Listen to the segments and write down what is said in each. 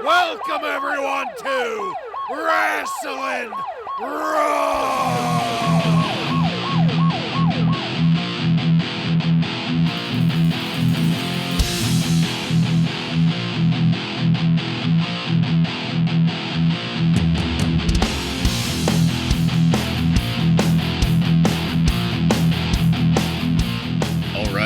Welcome everyone to Wrasslin Raw!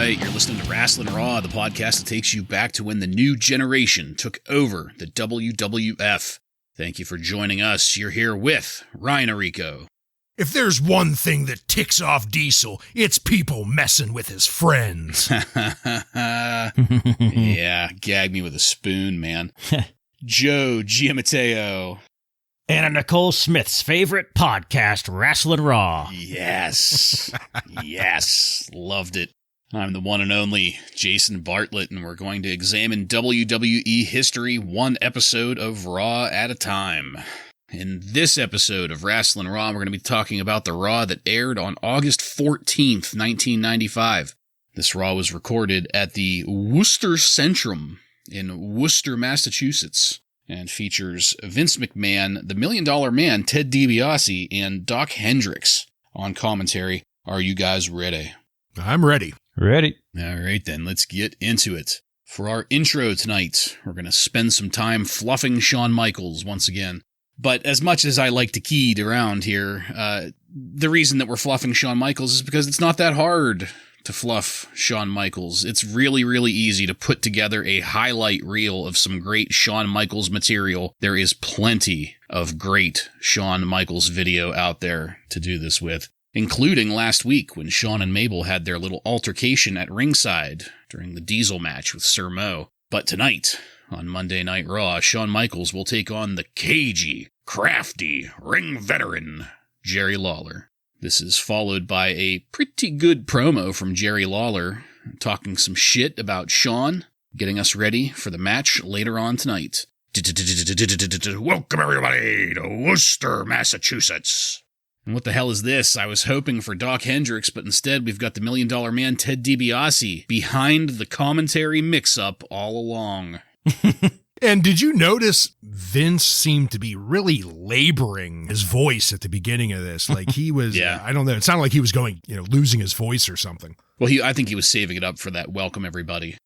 You're listening to Wrasslin Raw, the podcast that takes you back to when the new generation took over the WWF. Thank you for joining us. You're here with Ryan Arico. If there's one thing that ticks off Diesel, it's people messing with his friends. Yeah, gag me with a spoon, man. Joe Giammatteo. Anna Nicole Smith's favorite podcast, Wrasslin Raw. Yes. Yes. Loved it. I'm the one and only Jason Bartlett, and we're going to examine WWE history one episode of Raw at a time. In this episode of Wrasslin Raw, we're going to be talking about the Raw that aired on August 14th, 1995. This Raw was recorded at the Worcester Centrum in Worcester, Massachusetts, and features Vince McMahon, the $1 Million Man, Ted DiBiase, and Doc Hendricks on commentary. Are you guys ready? I'm ready. Ready. All right, then, let's get into it. For our intro tonight, we're going to spend some time fluffing Shawn Michaels once again. But as much as I like to kid around here, the reason that we're fluffing Shawn Michaels is because it's not that hard to fluff Shawn Michaels. It's really, really easy to put together a highlight reel of some great Shawn Michaels material. There is plenty of great Shawn Michaels video out there to do this with, including last week when Shawn and Mabel had their little altercation at ringside during the Diesel match with Sir Mo. But tonight, on Monday Night Raw, Shawn Michaels will take on the cagey, crafty, ring veteran, Jerry Lawler. This is followed by a pretty good promo from Jerry Lawler, talking some shit about Shawn, getting us ready for the match later on tonight. Welcome everybody to Worcester, Massachusetts. And what the hell is this? I was hoping for Doc Hendricks, but instead we've got the $1 Million Man Ted DiBiase behind the commentary mix-up all along. And did you notice Vince seemed to be really laboring his voice at the beginning of this? Like he was, Yeah. I don't know, it sounded like he was going, losing his voice or something. Well, I think he was saving it up for that welcome everybody.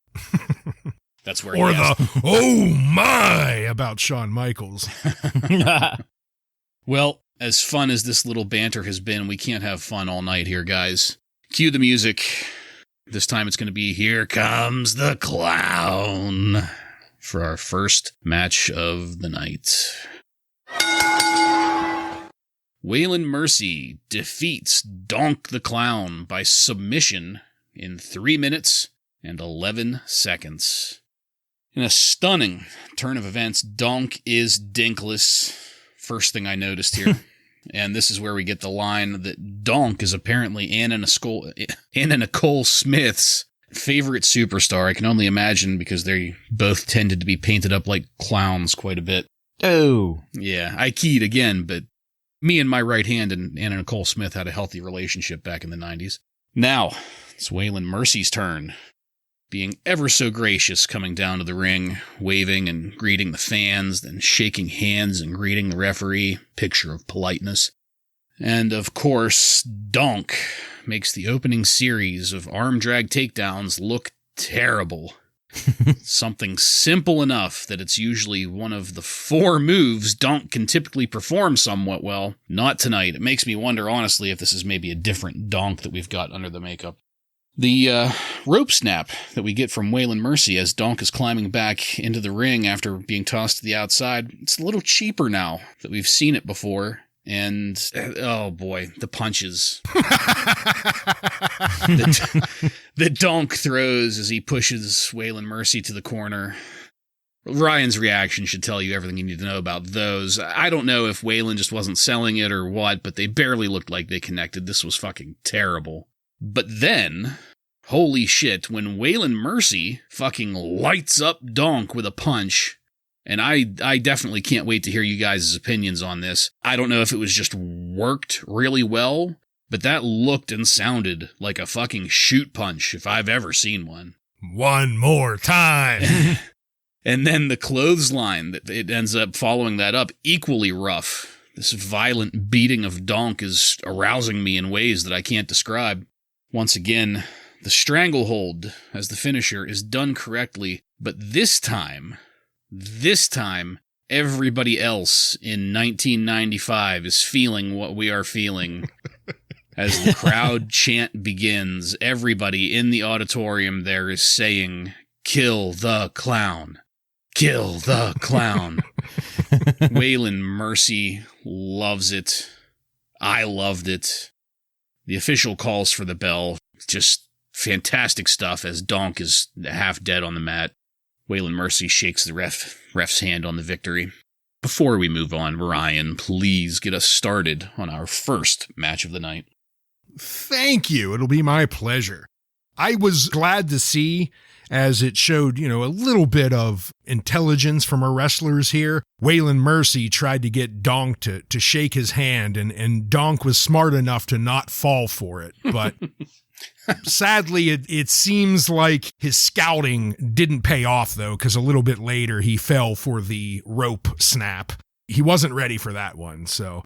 That's where Or he has the, oh my, about Shawn Michaels. Well, as fun as this little banter has been, we can't have fun all night here, guys. Cue the music. This time it's going to be Here Comes the Clown for our first match of the night. Waylon Mercy defeats Donk the Clown by submission in 3 minutes and 11 seconds. In a stunning turn of events, Donk is dinkless. First thing I noticed here. And this is where we get the line that Donk is apparently Anna Nicole Smith's favorite superstar. I can only imagine because they both tended to be painted up like clowns quite a bit. Oh. Yeah, I keyed again, but me and my right hand and Anna Nicole Smith had a healthy relationship back in the 90s. Now, it's Waylon Mercy's turn. Being ever so gracious coming down to the ring, waving and greeting the fans, then shaking hands and greeting the referee, picture of politeness. And of course, Donk makes the opening series of arm drag takedowns look terrible. Something simple enough that it's usually one of the 4 moves Donk can typically perform somewhat well. Not tonight. It makes me wonder, honestly, if this is maybe a different Donk that we've got under the makeup. The rope snap that we get from Waylon Mercy as Donk is climbing back into the ring after being tossed to the outside, it's a little cheaper now that we've seen it before. And, oh boy, the punches that Donk throws as he pushes Waylon Mercy to the corner. Ryan's reaction should tell you everything you need to know about those. I don't know if Waylon just wasn't selling it or what, but they barely looked like they connected. This was fucking terrible. But then, holy shit, when Waylon Mercy fucking lights up Donk with a punch, and I definitely can't wait to hear you guys' opinions on this. I don't know if it was just worked really well, but that looked and sounded like a fucking shoot punch if I've ever seen one. One more time. And then the clothesline that it ends up following that up, equally rough. This violent beating of Donk is arousing me in ways that I can't describe. Once again, the stranglehold as the finisher is done correctly, but this time, everybody else in 1995 is feeling what we are feeling. As the crowd chant begins, everybody in the auditorium there is saying, "Kill the clown. Kill the clown." Waylon Mercy loves it. I loved it. The official calls for the bell. Just fantastic stuff as Donk is half dead on the mat. Waylon Mercy shakes the ref's hand on the victory. Before we move on, Ryan, please get us started on our first match of the night. Thank you. It'll be my pleasure. I was glad to see, as it showed, a little bit of intelligence from our wrestlers here. Waylon Mercy tried to get Donk to shake his hand, and Donk was smart enough to not fall for it. But sadly, it seems like his scouting didn't pay off, though, because a little bit later he fell for the rope snap. He wasn't ready for that one, so...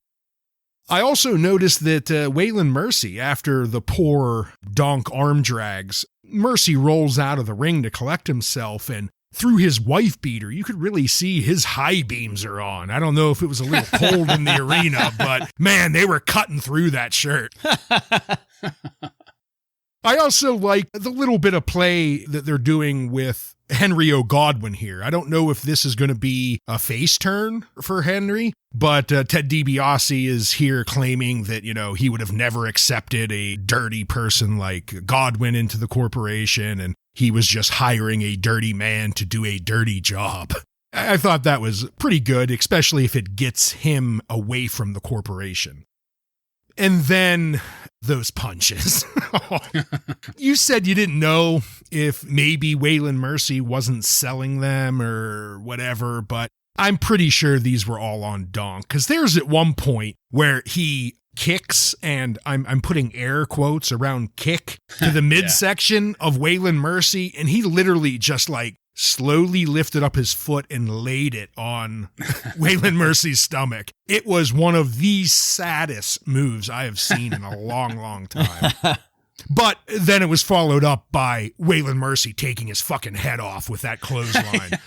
I also noticed that Waylon Mercy, after the poor Donk arm drags, Mercy rolls out of the ring to collect himself, and through his wife beater, you could really see his high beams are on. I don't know if it was a little cold in the arena, but man, they were cutting through that shirt. I also like the little bit of play that they're doing with Henry Godwin here. I don't know if this is going to be a face turn for Henry, but Ted DiBiase is here claiming that, he would have never accepted a dirty person like Godwin into the corporation, and he was just hiring a dirty man to do a dirty job. I thought that was pretty good, especially if it gets him away from the corporation. And then those punches. You said you didn't know if maybe Waylon Mercy wasn't selling them or whatever, but I'm pretty sure these were all on Donk, because there's at one point where he kicks, and I'm putting air quotes around kick, to the midsection of Waylon Mercy, and he literally just slowly lifted up his foot and laid it on Waylon Mercy's stomach. It was one of the saddest moves I have seen in a long, long time. But then it was followed up by Waylon Mercy taking his fucking head off with that clothesline.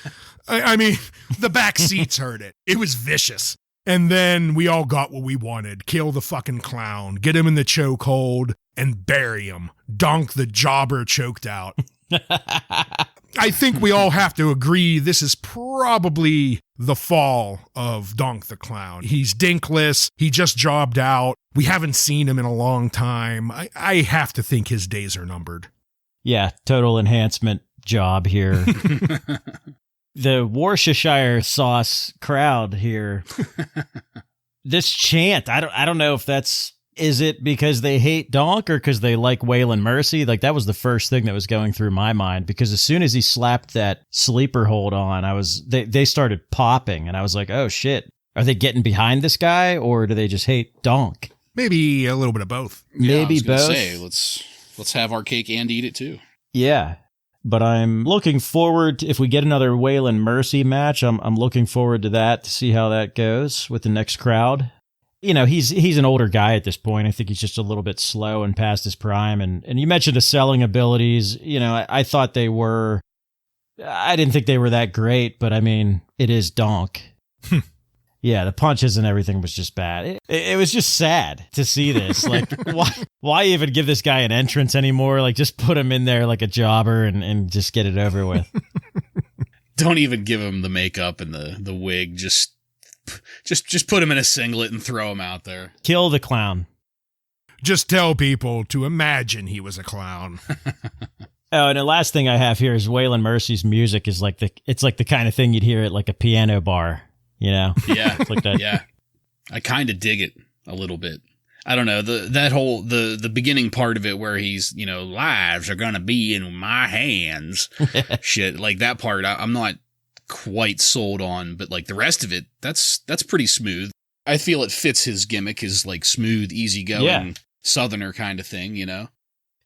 I mean, the back seats heard it. It was vicious. And then we all got what we wanted. Kill the fucking clown, get him in the chokehold, and bury him. Donk the jobber choked out. I think we all have to agree this is probably the fall of Donk the Clown. He's dinkless. He just jobbed out. We haven't seen him in a long time. I have to think his days are numbered. Yeah, total enhancement job here. The Worcestershire sauce crowd here. This chant, I don't know if that's... Is it because they hate Donk or because they like Waylon Mercy? That was the first thing that was going through my mind, because as soon as he slapped that sleeper hold on, they started popping, and I was like, oh shit, are they getting behind this guy, or do they just hate Donk? Maybe a little bit of both. Maybe both. Say, let's have our cake and eat it too. Yeah. But I'm looking forward to, if we get another Waylon Mercy match, I'm looking forward to that, to see how that goes with the next crowd. He's an older guy at this point. I think he's just a little bit slow and past his prime. And you mentioned the selling abilities. I thought they were, I didn't think they were that great, but I mean, it is Donk. Yeah, the punches and everything was just bad. It was just sad to see this. Why even give this guy an entrance anymore? Just put him in there like a jobber and just get it over with. Don't even give him the makeup and the wig. Just put him in a singlet and throw him out there. Kill the clown. Just tell people to imagine he was a clown. Oh, and the last thing I have here is Waylon Mercy's music is it's like the kind of thing you'd hear at a piano bar, Yeah. It's like that. Yeah. I kind of dig it a little bit. I don't know, the beginning part of it where he's, lives are gonna be in my hands. Shit, that part I'm not quite sold on, but the rest of it, that's pretty smooth. I feel it fits his gimmick, his smooth, easygoing southerner kind of thing,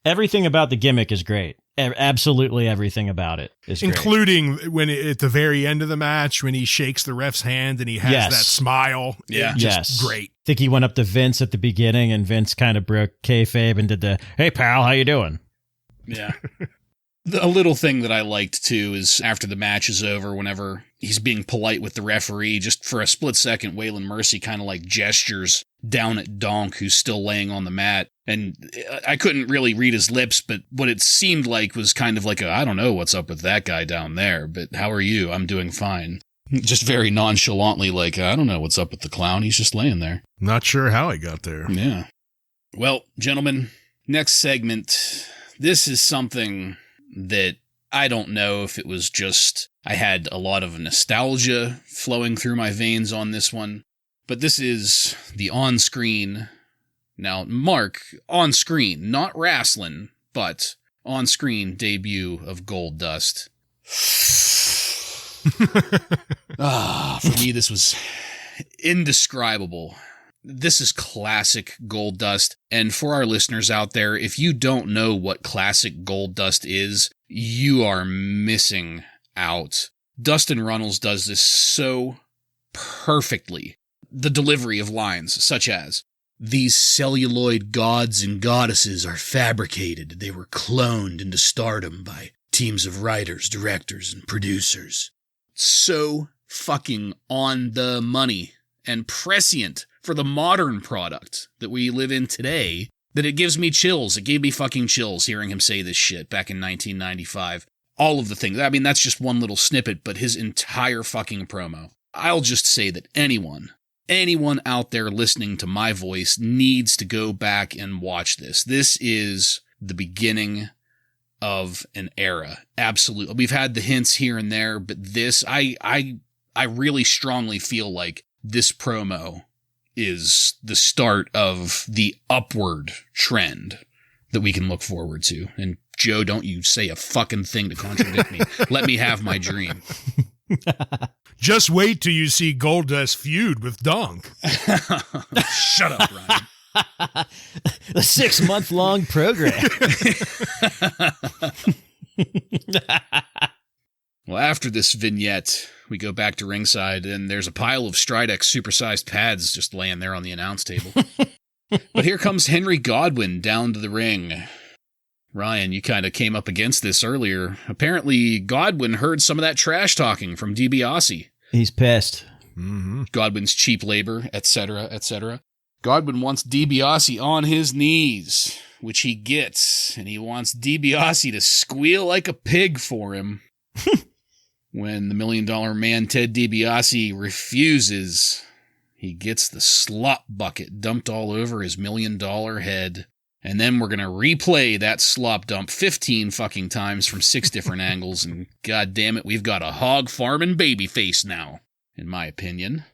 Everything about the gimmick is great. Absolutely everything about it is great. Including when at the very end of the match, when he shakes the ref's hand and he has that smile. Yeah. Just great. I think he went up to Vince at the beginning, and Vince kind of broke kayfabe and did the, "Hey, pal, how you doing?" Yeah. A little thing that I liked, too, is after the match is over, whenever he's being polite with the referee, just for a split second, Waylon Mercy kind of like gestures down at Donk, who's still laying on the mat. And I couldn't really read his lips, but what it seemed like was kind of like I don't know what's up with that guy down there, but how are you? I'm doing fine. Just very nonchalantly like, I don't know what's up with the clown. He's just laying there. Not sure how he got there. Yeah. Well, gentlemen, next segment. This is something that I don't know if it was just I had a lot of nostalgia flowing through my veins on this one, but this is the on-screen, now Mark, on-screen, not Wrasslin, but on-screen debut of Goldust. For me, this was indescribable. This is classic Goldust, and for our listeners out there, if you don't know what classic Goldust is, you are missing out. Dustin Runnels does this so perfectly. The delivery of lines such as, "These celluloid gods and goddesses are fabricated. They were cloned into stardom by teams of writers, directors, and producers." So fucking on the money and prescient for the modern product that we live in today, that it gives me chills. It gave me fucking chills hearing him say this shit back in 1995. All of the things. I mean, that's just one little snippet, but his entire fucking promo. I'll just say that anyone out there listening to my voice needs to go back and watch this. This is the beginning of an era. Absolutely. We've had the hints here and there, but this, I really strongly feel like this promo is the start of the upward trend that we can look forward to. And Joe, don't you say a fucking thing to contradict me. Let me have my dream. Just wait till you see Goldust feud with Donk. Shut up, Ryan. The 6-month-long program. Well, after this vignette, we go back to ringside, and there's a pile of Stridex supersized pads just laying there on the announce table. But here comes Henry Godwin down to the ring. Ryan, you kind of came up against this earlier. Apparently, Godwin heard some of that trash talking from DiBiase. He's pissed. Mm-hmm. Godwin's cheap labor, etc., etc. Godwin wants DiBiase on his knees, which he gets, and he wants DiBiase to squeal like a pig for him. When the $1 Million Man Ted DiBiase refuses, he gets the slop bucket dumped all over his $1 Million head. And then we're going to replay that slop dump 15 fucking times from 6 different angles, and god damn it, we've got a hog farming babyface now, in my opinion.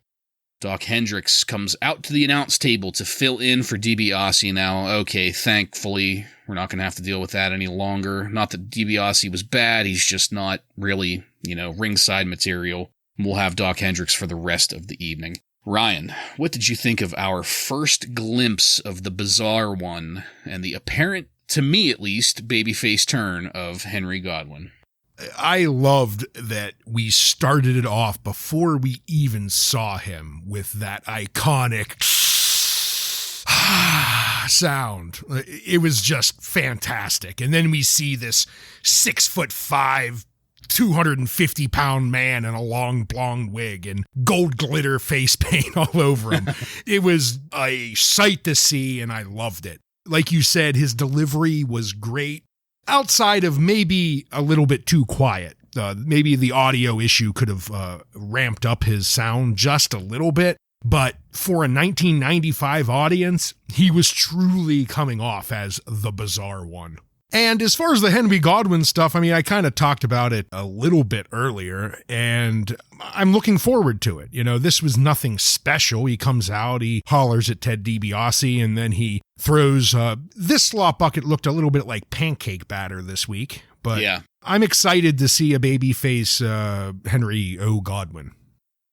Doc Hendricks comes out to the announce table to fill in for DiBiase now. Okay, thankfully, we're not going to have to deal with that any longer. Not that DiBiase was bad, he's just not really, ringside material. We'll have Doc Hendricks for the rest of the evening. Ryan, what did you think of our first glimpse of the bizarre one and the apparent, to me at least, babyface turn of Henry Godwin? I loved that we started it off before we even saw him with that iconic sound. It was just fantastic. And then we see this 6'5", 250-pound man in a long blonde wig and gold glitter face paint all over him. It was a sight to see, and I loved it. Like you said, his delivery was great. Outside of maybe a little bit too quiet. Maybe the audio issue could have ramped up his sound just a little bit. But for a 1995 audience, he was truly coming off as the bizarre one. And as far as the Henry Godwin stuff, I mean, I kind of talked about it a little bit earlier, and I'm looking forward to it. This was nothing special. He comes out, he hollers at Ted DiBiase, and then he throws, this slop bucket looked a little bit like pancake batter this week, but yeah. I'm excited to see a babyface Henry O. Godwin.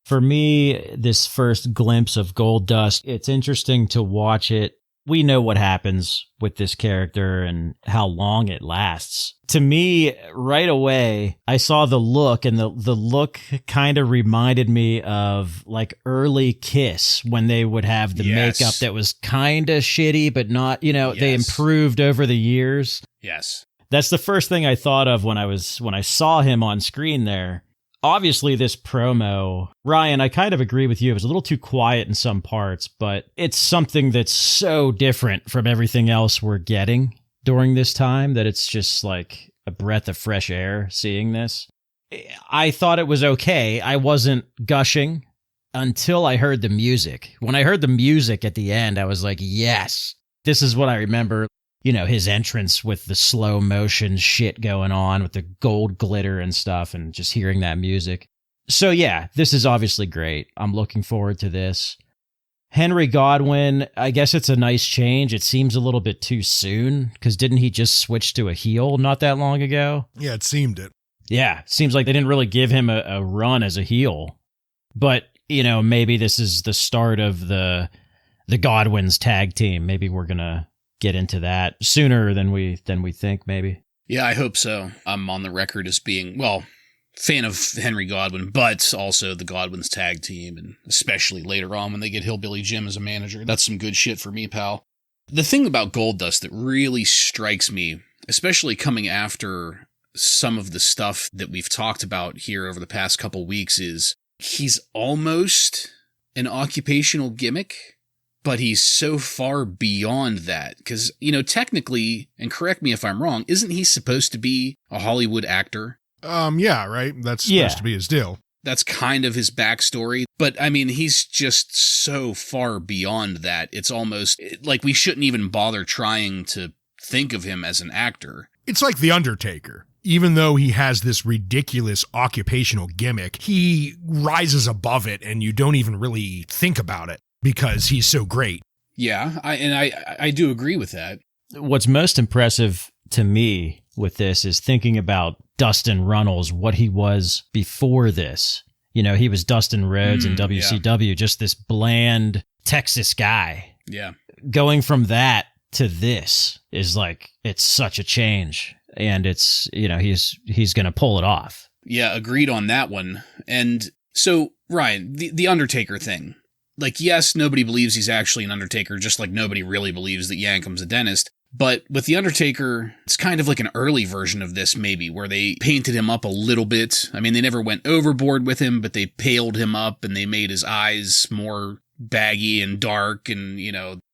For me, this first glimpse of Goldust, it's interesting to watch it we know what happens with this character and how long it lasts. To me, right away, I saw the look, and the look kind of reminded me of like early Kiss when they would have the makeup that was kind of shitty, but not, they improved over the years. Yes. That's the first thing I thought of when I saw him on screen there. Obviously, this promo, Ryan, I kind of agree with you. It was a little too quiet in some parts, but it's something that's so different from everything else we're getting during this time that it's just like a breath of fresh air seeing this. I thought it was okay. I wasn't gushing until I heard the music. When I heard the music at the end, I was like, yes, this is what I remember. His entrance with the slow motion shit going on with the gold glitter and stuff, and just hearing that music. So yeah, this is obviously great. I'm looking forward to this. Henry Godwin, I guess it's a nice change. It seems a little bit too soon, because didn't he just switch to a heel not that long ago? Yeah, it seemed it. Yeah, seems like they didn't really give him a run as a heel. But, maybe this is the start of the Godwins tag team. Maybe we're going to get into that sooner than we think, maybe. Yeah, I hope so. I'm on the record as being, fan of Henry Godwin, but also the Godwins tag team, and especially later on when they get Hillbilly Jim as a manager. That's some good shit for me, pal. The thing about Goldust that really strikes me, especially coming after some of the stuff that we've talked about here over the past couple weeks, is he's almost an occupational gimmick, but he's so far beyond that. Because, technically, and correct me if I'm wrong, isn't he supposed to be a Hollywood actor? Yeah, right. That's supposed to be his deal. That's kind of his backstory. But, he's just so far beyond that. It's almost like we shouldn't even bother trying to think of him as an actor. It's like The Undertaker. Even though he has this ridiculous occupational gimmick, he rises above it, and you don't even really think about it, because he's so great. Yeah, I do agree with that. What's most impressive to me with this is thinking about Dustin Runnels, what he was before this. He was Dustin Rhodes in WCW, just this bland Texas guy. Yeah. Going from that to this is like, it's such a change. And it's, he's going to pull it off. Yeah, agreed on that one. And so, Ryan, the Undertaker thing. Like, yes, nobody believes he's actually an Undertaker, just like nobody really believes that Yankum's a dentist. But with The Undertaker, it's kind of like an early version of this, maybe, where they painted him up a little bit. They never went overboard with him, but they paled him up and they made his eyes more baggy and dark and,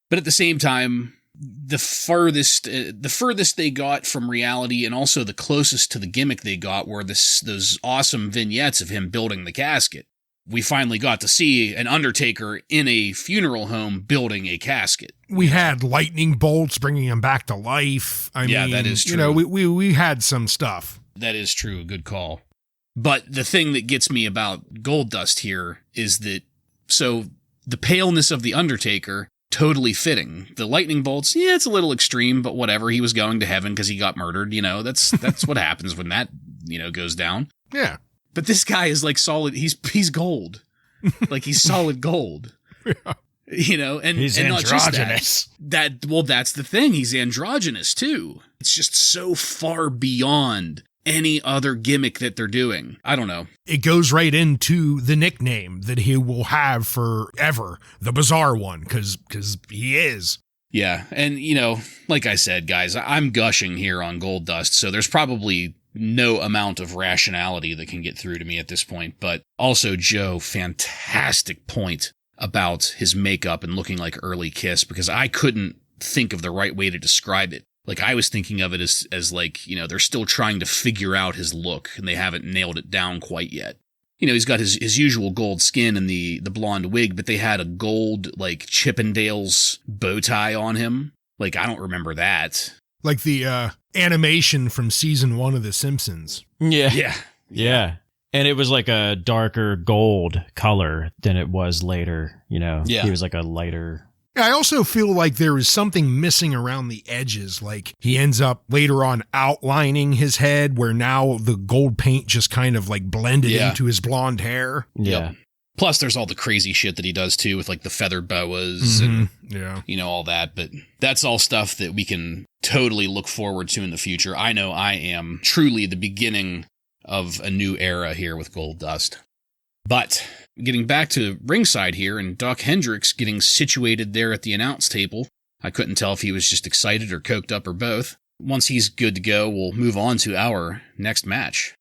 But at the same time, the furthest they got from reality, and also the closest to the gimmick they got, were those awesome vignettes of him building the casket. We finally got to see an Undertaker in a funeral home building a casket. We had lightning bolts bringing him back to life. That is true. We had some stuff. That is true. Good call. But the thing that gets me about Goldust here is that, so the paleness of the Undertaker, totally fitting. The lightning bolts, it's a little extreme, but whatever. He was going to heaven because he got murdered. That's what happens when that, goes down. Yeah. But this guy is like solid. He's gold. Like he's solid gold. Yeah. And he's and androgynous. Not just that's the thing. He's androgynous too. It's just so far beyond any other gimmick that they're doing. I don't know. It goes right into the nickname that he will have forever, the Bizarre One, because he is. Yeah. And, like I said, guys, I'm gushing here on Goldust, so there's probably no amount of rationality that can get through to me at this point. But also, Joe, fantastic point about his makeup and looking like early Kiss, because I couldn't think of the right way to describe it. Like, I was thinking of it as like, they're still trying to figure out his look, and they haven't nailed it down quite yet. He's got his usual gold skin and the blonde wig, but they had a gold, like, Chippendales bow tie on him. Like, I don't remember that. Like the animation from season 1 of The Simpsons. Yeah. And it was like a darker gold color than it was later, Yeah. He was like a lighter. I also feel like there is something missing around the edges. Like he ends up later on outlining his head, where now the gold paint just kind of like blended into his blonde hair. Yeah. Yep. Plus, there's all the crazy shit that he does, too, with, like, the feathered boas and, all that. But that's all stuff that we can totally look forward to in the future. I know I am truly the beginning of a new era here with Goldust. But getting back to ringside here and Doc Hendricks getting situated there at the announce table, I couldn't tell if he was just excited or coked up or both. Once he's good to go, we'll move on to our next match.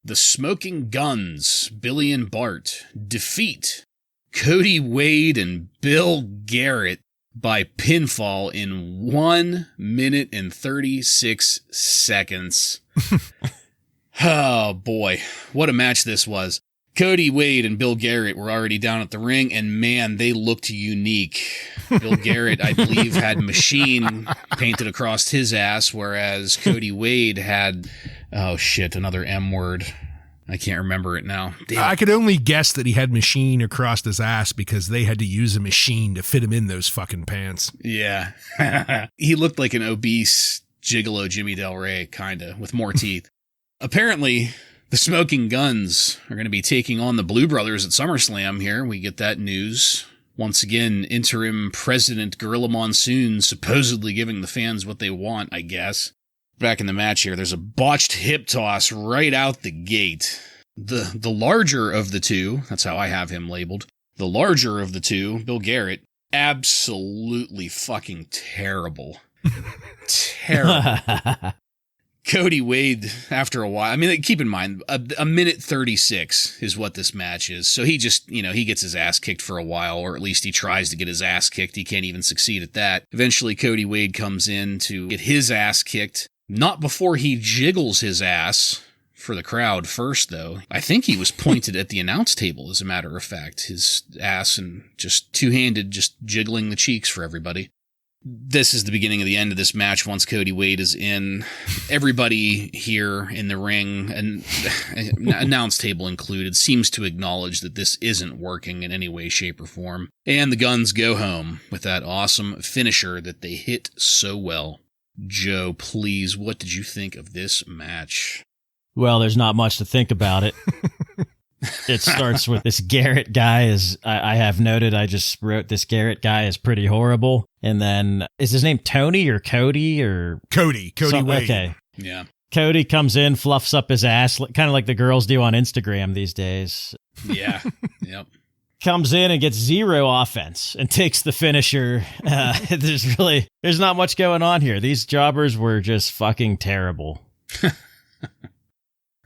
The Smoking Guns, Billy and Bart, defeat Cody Wade and Bill Garrett by pinfall in 1 minute and 36 seconds. Oh boy, what a match this was. Cody Wade and Bill Garrett were already down at the ring, and man, they looked unique. Bill Garrett, I believe, had Machine painted across his ass, whereas Cody Wade had, oh shit, another M word. I can't remember it now. Damn. I could only guess that he had Machine across his ass because they had to use a machine to fit him in those fucking pants. Yeah. He looked like an obese gigolo Jimmy Del Rey, kinda, with more teeth. Apparently, the Smoking Guns are going to be taking on the Blue Brothers at SummerSlam here. We get that news. Once again, Interim President Gorilla Monsoon supposedly giving the fans what they want, I guess. Back in the match here, there's a botched hip toss right out the gate. The larger of the two, that's how I have him labeled, the larger of the two, Bill Garrett, absolutely fucking terrible. Terrible. Cody Wade, after a while, I mean, keep in mind, a minute 36 is what this match is. So he just, he gets his ass kicked for a while, or at least he tries to get his ass kicked. He can't even succeed at that. Eventually, Cody Wade comes in to get his ass kicked. Not before he jiggles his ass for the crowd first, though. I think he was pointed at the announce table, as a matter of fact. His ass and just two-handed, just jiggling the cheeks for everybody. This is the beginning of the end of this match once Cody Wade is in. Everybody here in the ring, and announce table included, seems to acknowledge that this isn't working in any way, shape, or form. And the Guns go home with that awesome finisher that they hit so well. Joe, please, what did you think of this match? Well, there's not much to think about it. It starts with this Garrett guy is, I have noted, I just wrote this Garrett guy is pretty horrible. And then, is his name Tony or Cody or? Cody Wade. Okay. Yeah. Cody comes in, fluffs up his ass, kind of like the girls do on Instagram these days. Yeah. Yep. Comes in and gets zero offense and takes the finisher. There's not much going on here. These jobbers were just fucking terrible.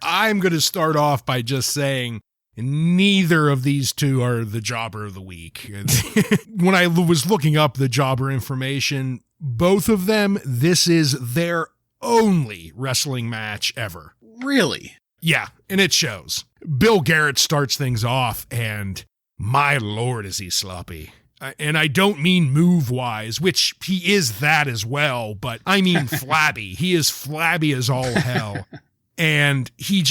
I'm going to start off by just saying neither of these two are the jobber of the week. When I was looking up the jobber information, both of them, this is their only wrestling match ever. Really? Yeah, and it shows. Bill Garrett starts things off, and my lord is he sloppy. And I don't mean move-wise, which he is that as well, but I mean flabby. He is flabby as all hell. And he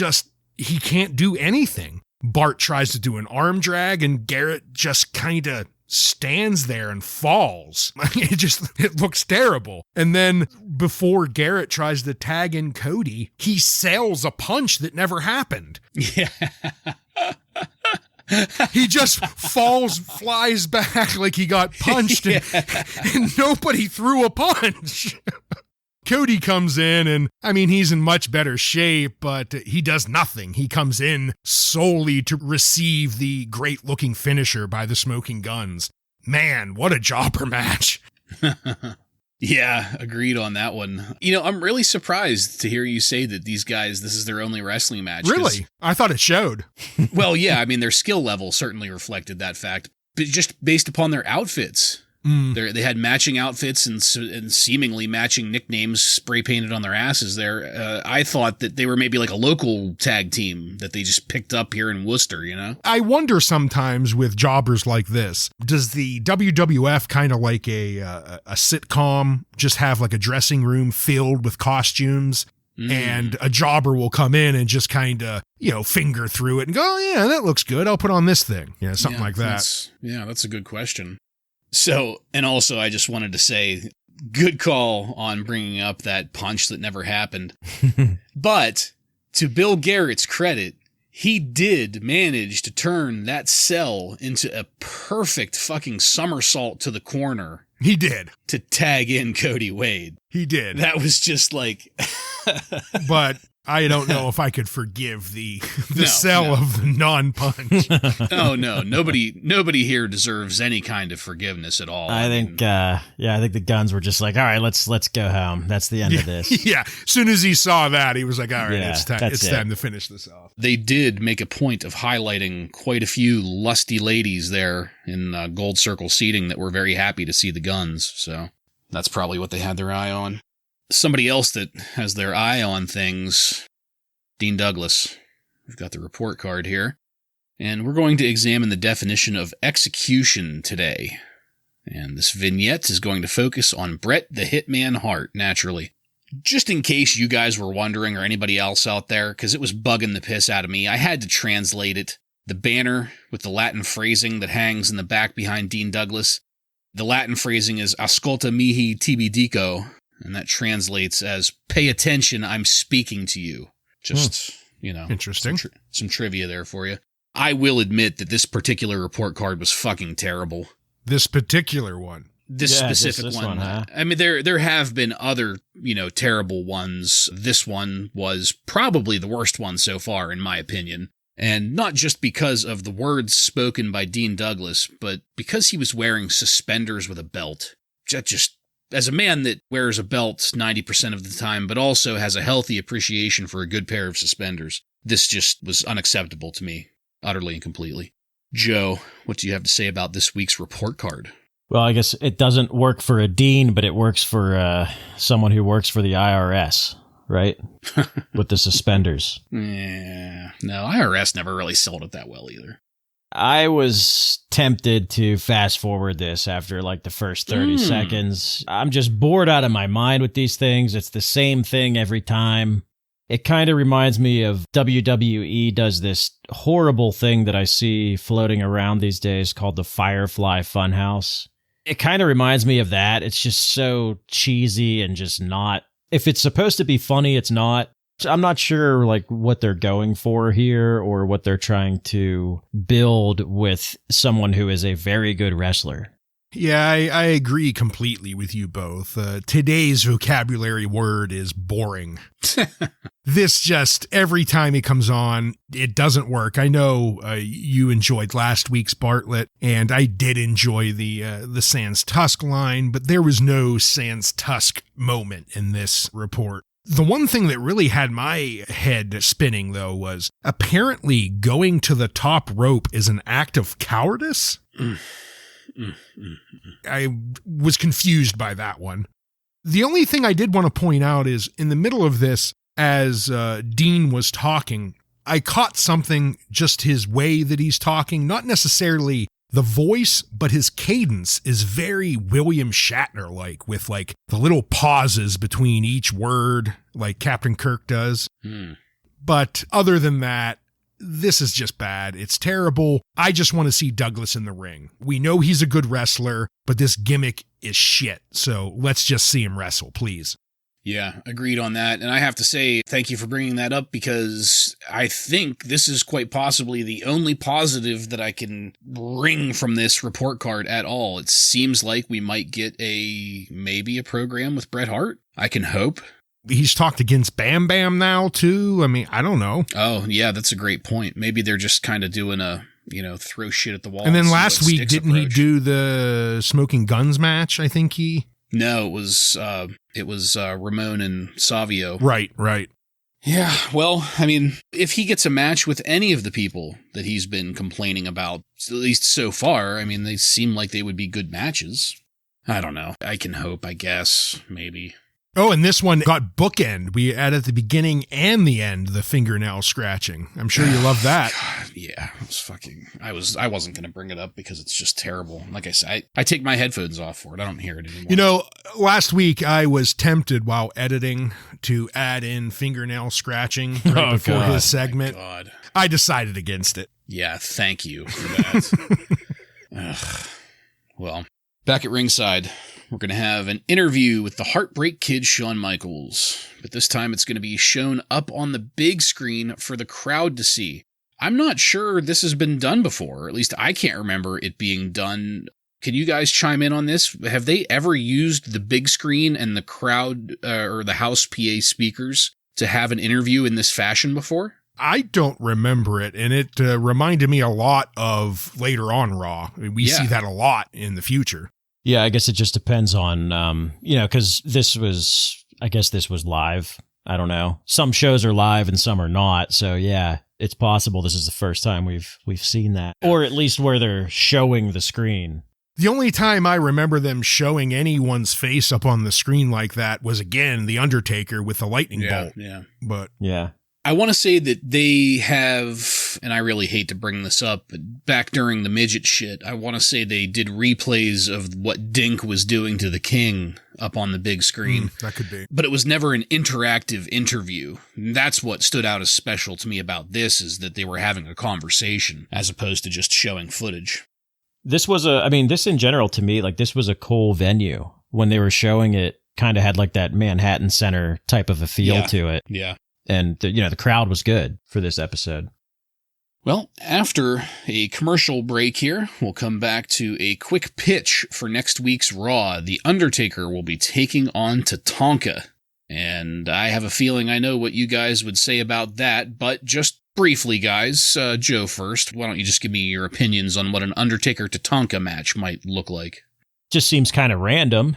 can't do anything. Bart tries to do an arm drag, and Garrett just kind of stands there and falls. It looks terrible. And then before Garrett tries to tag in Cody, he sells a punch that never happened. Yeah. He just flies back like he got punched, and nobody threw a punch. Cody comes in, and I mean, he's in much better shape, but he does nothing. He comes in solely to receive the great-looking finisher by the Smoking Guns. Man, what a jobber match. Yeah, agreed on that one. I'm really surprised to hear you say that these guys, this is their only wrestling match. Really? I thought it showed. Well, yeah, I mean, their skill level certainly reflected that fact, but just based upon their outfits. They had matching outfits and seemingly matching nicknames spray painted on their asses there. I thought that they were maybe like a local tag team that they just picked up here in Worcester, I wonder sometimes with jobbers like this, does the WWF kind of like a sitcom just have like a dressing room filled with costumes? And a jobber will come in and just kind of, finger through it and go, oh, yeah, that looks good. I'll put on this thing. Something like that. That's a good question. So, and also I just wanted to say, good call on bringing up that punch that never happened. But to Bill Garrett's credit, he did manage to turn that cell into a perfect fucking somersault to the corner. He did. To tag in Cody Wade. He did. That was just like... But I don't know if I could forgive the sell of the non-punch. Oh, no. Nobody here deserves any kind of forgiveness at all. I think the Guns were just like, all right, let's go home. That's the end of this. Yeah. As soon as he saw that, he was like, all right, it's time to finish this off. They did make a point of highlighting quite a few lusty ladies there in gold circle seating that were very happy to see the Guns. So that's probably what they had their eye on. Somebody else that has their eye on things, Dean Douglas. We've got the report card here. And we're going to examine the definition of execution today. And this vignette is going to focus on Bret the Hitman Hart, naturally. Just in case you guys were wondering, or anybody else out there, because it was bugging the piss out of me, I had to translate it. The banner with the Latin phrasing that hangs in the back behind Dean Douglas. The Latin phrasing is Ascolta mihi tibi dico. And that translates as, pay attention, I'm speaking to you. Just, Interesting. Some trivia there for you. I will admit that this particular report card was fucking terrible. This particular one? This specific one. Huh? I mean, there have been other, terrible ones. This one was probably the worst one so far, in my opinion. And not just because of the words spoken by Dean Douglas, but because he was wearing suspenders with a belt. Just as a man that wears a belt 90% of the time, but also has a healthy appreciation for a good pair of suspenders, this just was unacceptable to me, utterly and completely. Joe, what do you have to say about this week's report card? Well, I guess it doesn't work for a dean, but it works for someone who works for the IRS, right? With the suspenders. Yeah, no, IRS never really sold it that well either. I was tempted to fast forward this after like the first 30 seconds. I'm just bored out of my mind with these things. It's the same thing every time. It kind of reminds me of WWE does this horrible thing that I see floating around these days called the Firefly Funhouse. It kind of reminds me of that. It's just so cheesy and just not. If it's supposed to be funny, it's not. I'm not sure like what they're going for here or what they're trying to build with someone who is a very good wrestler. Yeah, I agree completely with you both. Today's vocabulary word is boring. This just, every time he comes on, it doesn't work. I know you enjoyed last week's Bartlett, and I did enjoy the Sans Tusk line, but there was no Sans Tusk moment in this report. The one thing that really had my head spinning, though, was apparently going to the top rope is an act of cowardice. I was confused by that one. The only thing I did want to point out is in the middle of this, as Dean was talking, I caught something, just his way that he's talking, not necessarily the voice, but his cadence is very William Shatner-like, with like the little pauses between each word, like Captain Kirk does. But other than that, this is just bad. It's terrible. I just want to see Douglas in the ring. We know he's a good wrestler, but this gimmick is shit. So let's just see him wrestle, please. Yeah, agreed on that. And I have to say, thank you for bringing that up, because I think this is quite possibly the only positive that I can bring from this report card at all. It seems like we might get maybe a program with Bret Hart. I can hope. He's talked against Bam Bam now, too. I mean, I don't know. Oh, yeah, that's a great point. Maybe they're just kind of doing a, throw shit at the wall. And then last week, didn't he do the Smoking Guns match, I think he... No, it was Ramon and Savio. Right. Yeah, well, I mean, if he gets a match with any of the people that he's been complaining about, at least so far, I mean, they seem like they would be good matches. I don't know. I can hope, I guess, maybe. Oh, and this one got bookend. We had at the beginning and the end the fingernail scratching. I'm sure you love that. God, yeah, I wasn't going to bring it up because it's just terrible. Like I said, I take my headphones off for it. I don't hear it anymore. Last week I was tempted while editing to add in fingernail scratching right before his segment. Oh, God. I decided against it. Yeah, thank you for that. Well, back at ringside, we're going to have an interview with the Heartbreak Kid, Shawn Michaels. But this time it's going to be shown up on the big screen for the crowd to see. I'm not sure this has been done before, or at least I can't remember it being done. Can you guys chime in on this? Have they ever used the big screen and the crowd or the house PA speakers to have an interview in this fashion before? I don't remember it, and it reminded me a lot of later on Raw. I mean, we see that a lot in the future. Yeah, I guess it just depends on, because this was live. I don't know. Some shows are live and some are not. So yeah, it's possible this is the first time we've seen that, or at least where they're showing the screen. The only time I remember them showing anyone's face up on the screen like that was, again, The Undertaker with the lightning bolt. Yeah. But yeah. I want to say that they have, and I really hate to bring this up, but back during the midget shit, I want to say they did replays of what Dink was doing to the King up on the big screen. That could be. But it was never an interactive interview. And that's what stood out as special to me about this, is that they were having a conversation as opposed to just showing footage. This was this in general to me, like this was a cool venue. When they were showing it, kind of had like that Manhattan Center type of a feel to it. Yeah. And, the crowd was good for this episode. Well, after a commercial break here, we'll come back to a quick pitch for next week's Raw. The Undertaker will be taking on Tatanka. And I have a feeling I know what you guys would say about that, but just briefly, guys, Joe first, why don't you just give me your opinions on what an Undertaker-Tatanka match might look like? Just seems kind of random,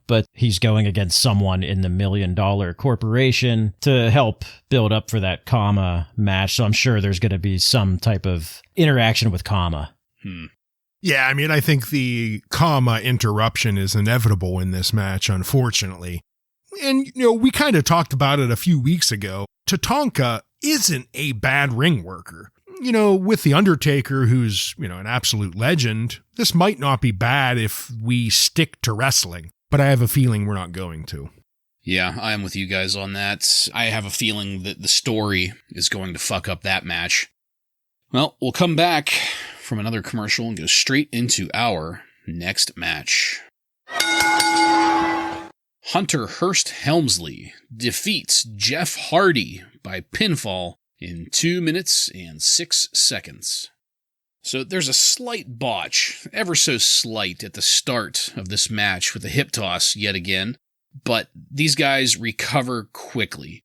but he's going against someone in the $1 million corporation to help build up for that Kama match. So I'm sure there's going to be some type of interaction with Kama. Yeah, I think the Kama interruption is inevitable in this match, unfortunately. And, we kind of talked about it a few weeks ago. Tatanka isn't a bad ring worker. With The Undertaker, who's, an absolute legend, this might not be bad if we stick to wrestling, but I have a feeling we're not going to. Yeah, I'm with you guys on that. I have a feeling that the story is going to fuck up that match. Well, we'll come back from another commercial and go straight into our next match. Hunter Hearst Helmsley defeats Jeff Hardy by pinfall in 2 minutes and 6 seconds. So there's a slight botch, ever so slight, at the start of this match with a hip toss yet again, but these guys recover quickly.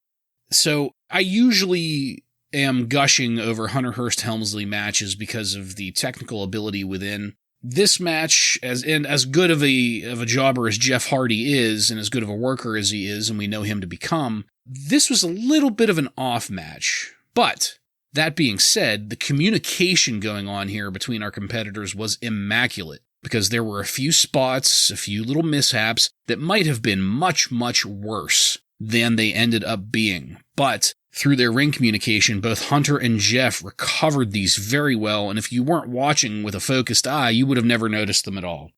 So I usually am gushing over Hunter Hearst Helmsley matches because of the technical ability within. This match, as good of a jobber as Jeff Hardy is, and as good of a worker as he is, and we know him to become, this was a little bit of an off match. But, that being said, the communication going on here between our competitors was immaculate, because there were a few spots, a few little mishaps, that might have been much, much worse than they ended up being. But, through their ring communication, both Hunter and Jeff recovered these very well, and if you weren't watching with a focused eye, you would have never noticed them at all.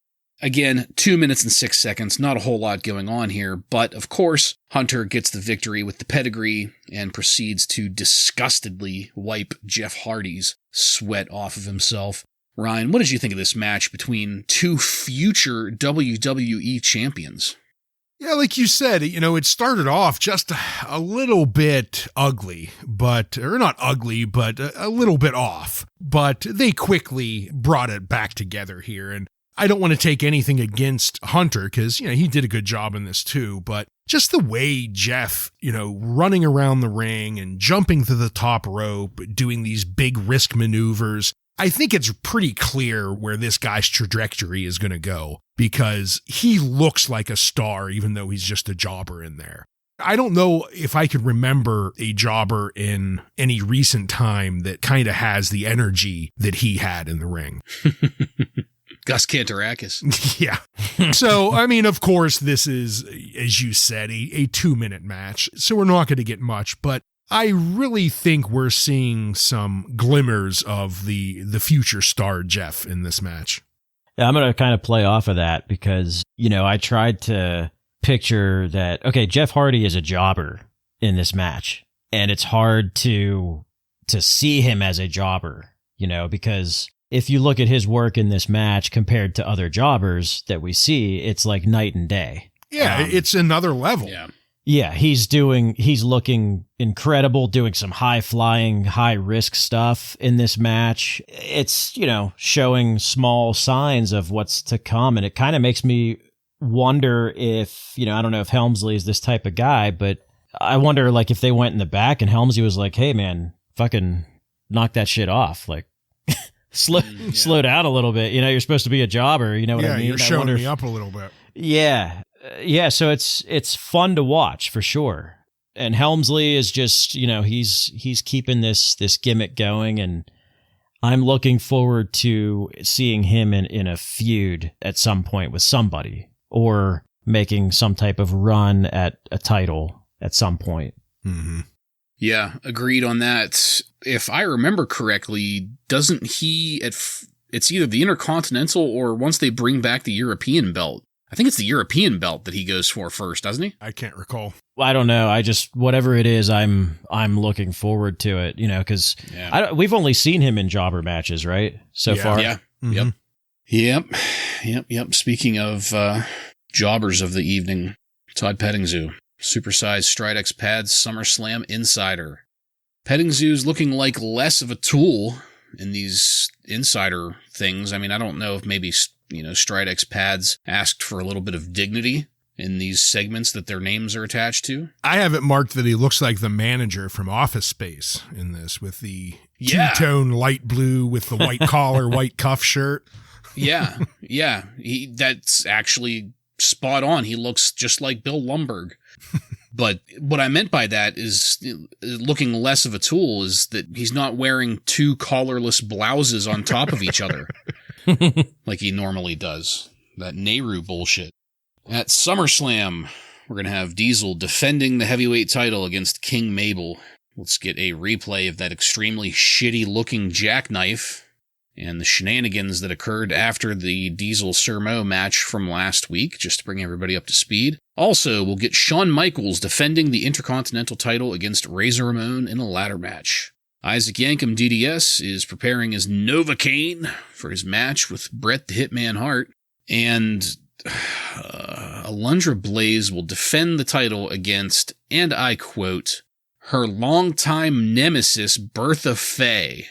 Again, 2 minutes and 6 seconds, not a whole lot going on here, but of course, Hunter gets the victory with the pedigree and proceeds to disgustedly wipe Jeff Hardy's sweat off of himself. Ryan, what did you think of this match between two future WWE champions? Yeah, like you said, it started off just a little bit ugly, or not ugly, but a little bit off. But they quickly brought it back together here, and I don't want to take anything against Hunter because, he did a good job in this too, but just the way Jeff, running around the ring and jumping to the top rope, doing these big risk maneuvers, I think it's pretty clear where this guy's trajectory is going to go because he looks like a star even though he's just a jobber in there. I don't know if I could remember a jobber in any recent time that kind of has the energy that he had in the ring. Gus Kantarakis. Yeah. So, of course, this is, as you said, a 2-minute match, so we're not going to get much, but I really think we're seeing some glimmers of the future star Jeff in this match. Yeah, I'm going to kind of play off of that because, I tried to picture that, okay, Jeff Hardy is a jobber in this match, and it's hard to see him as a jobber, because if you look at his work in this match compared to other jobbers that we see, it's like night and day. Yeah, it's another level. Yeah. Yeah, he's looking incredible, doing some high flying, high risk stuff in this match. It's, showing small signs of what's to come. And it kind of makes me wonder if, I don't know if Helmsley is this type of guy, but I wonder like if they went in the back and Helmsley was like, hey man, fucking knock that shit off. Like slow down a little bit. You're supposed to be a jobber. You know what I mean? You're showing me up a little bit. Yeah. Yeah, so it's fun to watch for sure. And Helmsley is just, he's keeping this gimmick going, and I'm looking forward to seeing him in a feud at some point with somebody, or making some type of run at a title at some point. Mm-hmm. Yeah, agreed on that. If I remember correctly, doesn't he it's either the Intercontinental or once they bring back the European belt, I think it's the European belt that he goes for first, doesn't he? I can't recall. I don't know. I just, whatever it is, I'm looking forward to it, because we've only seen him in jobber matches, right? So far. Yeah. Mm-hmm. Yep. Speaking of jobbers of the evening, Todd Pettingzoo, supersized Stridex Pads SummerSlam Insider. Pettingzoo's looking like less of a tool in these insider things. I mean, I don't know if maybe Stridex Pads asked for a little bit of dignity in these segments that their names are attached to. I have it marked that he looks like the manager from Office Space in this, with the two-tone light blue with the white collar, white cuff shirt. Yeah. That's actually spot on. He looks just like Bill Lumbergh. But what I meant by that is looking less of a tool is that he's not wearing two collarless blouses on top of each other. Like he normally does. That Nehru bullshit. At SummerSlam, we're going to have Diesel defending the heavyweight title against King Mabel. Let's get a replay of that extremely shitty-looking jackknife and the shenanigans that occurred after the Diesel-Sermo match from last week, just to bring everybody up to speed. Also, we'll get Shawn Michaels defending the Intercontinental title against Razor Ramon in a ladder match. Isaac Yankem DDS is preparing as Novocaine for his match with Bret the Hitman Hart, and Alundra Blayze will defend the title against, and I quote, her longtime nemesis Bertha Faye,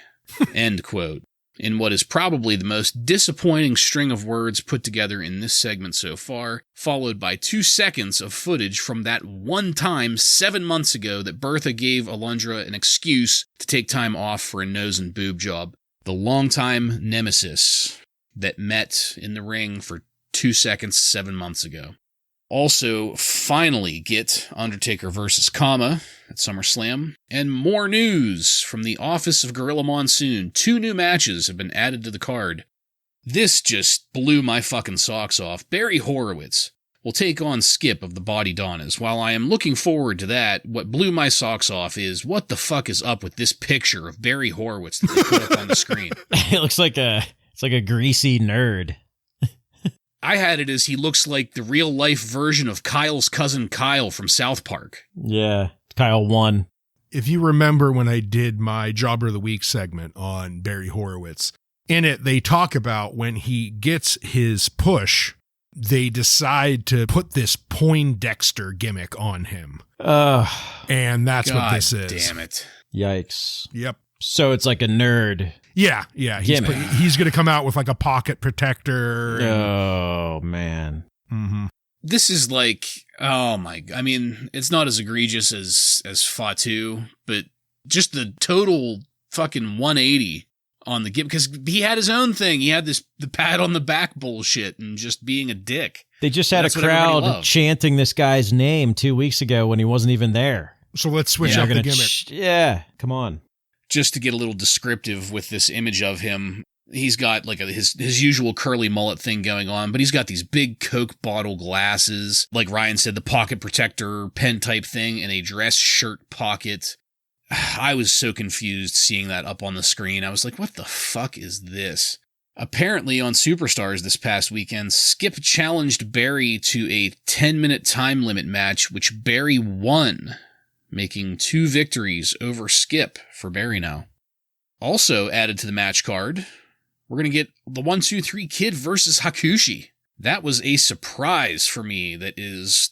end quote, in what is probably the most disappointing string of words put together in this segment so far, followed by 2 seconds of footage from that one time 7 months ago that Bertha gave Alundra an excuse to take time off for a nose and boob job. The longtime nemesis that met in the ring for 2 seconds 7 months ago. Also, finally get Undertaker vs. Kama at SummerSlam. And more news from the office of Gorilla Monsoon. 2 new matches have been added to the card. This just blew my fucking socks off. Barry Horowitz will take on Skip of the Body Donnas. While I am looking forward to that, what blew my socks off is what the fuck is up with this picture of Barry Horowitz that they put up on the screen. It looks like it's like a greasy nerd. I had it as he looks like the real-life version of Kyle's cousin Kyle from South Park. Yeah, Kyle 1. If you remember when I did my Jobber of the Week segment on Barry Horowitz, in it they talk about when he gets his push, they decide to put this Poindexter gimmick on him. And that's what this is. Damn it. Yikes. Yep. So it's like a nerd. Yeah. He's going to come out with like a pocket protector. Oh, man. Mm-hmm. This is like, I mean, it's not as egregious as Fatu, but just the total fucking 180 on the gimmick, because he had his own thing. He had the pat on the back bullshit and just being a dick. They just had a crowd chanting this guy's name 2 weeks ago when he wasn't even there. So let's switch up the gimmick. Come on. Just to get a little descriptive with this image of him, he's got like his usual curly mullet thing going on, but he's got these big Coke bottle glasses, like Ryan said, the pocket protector pen type thing, and a dress shirt pocket. I was so confused seeing that up on the screen. I was like, what the fuck is this? Apparently on Superstars this past weekend, Skip challenged Barry to a 10-minute time limit match, which Barry won, making 2 victories over Skip for Barry now. Also added to the match card, we're going to get the 1-2-3 Kid versus Hakushi. That was a surprise for me that is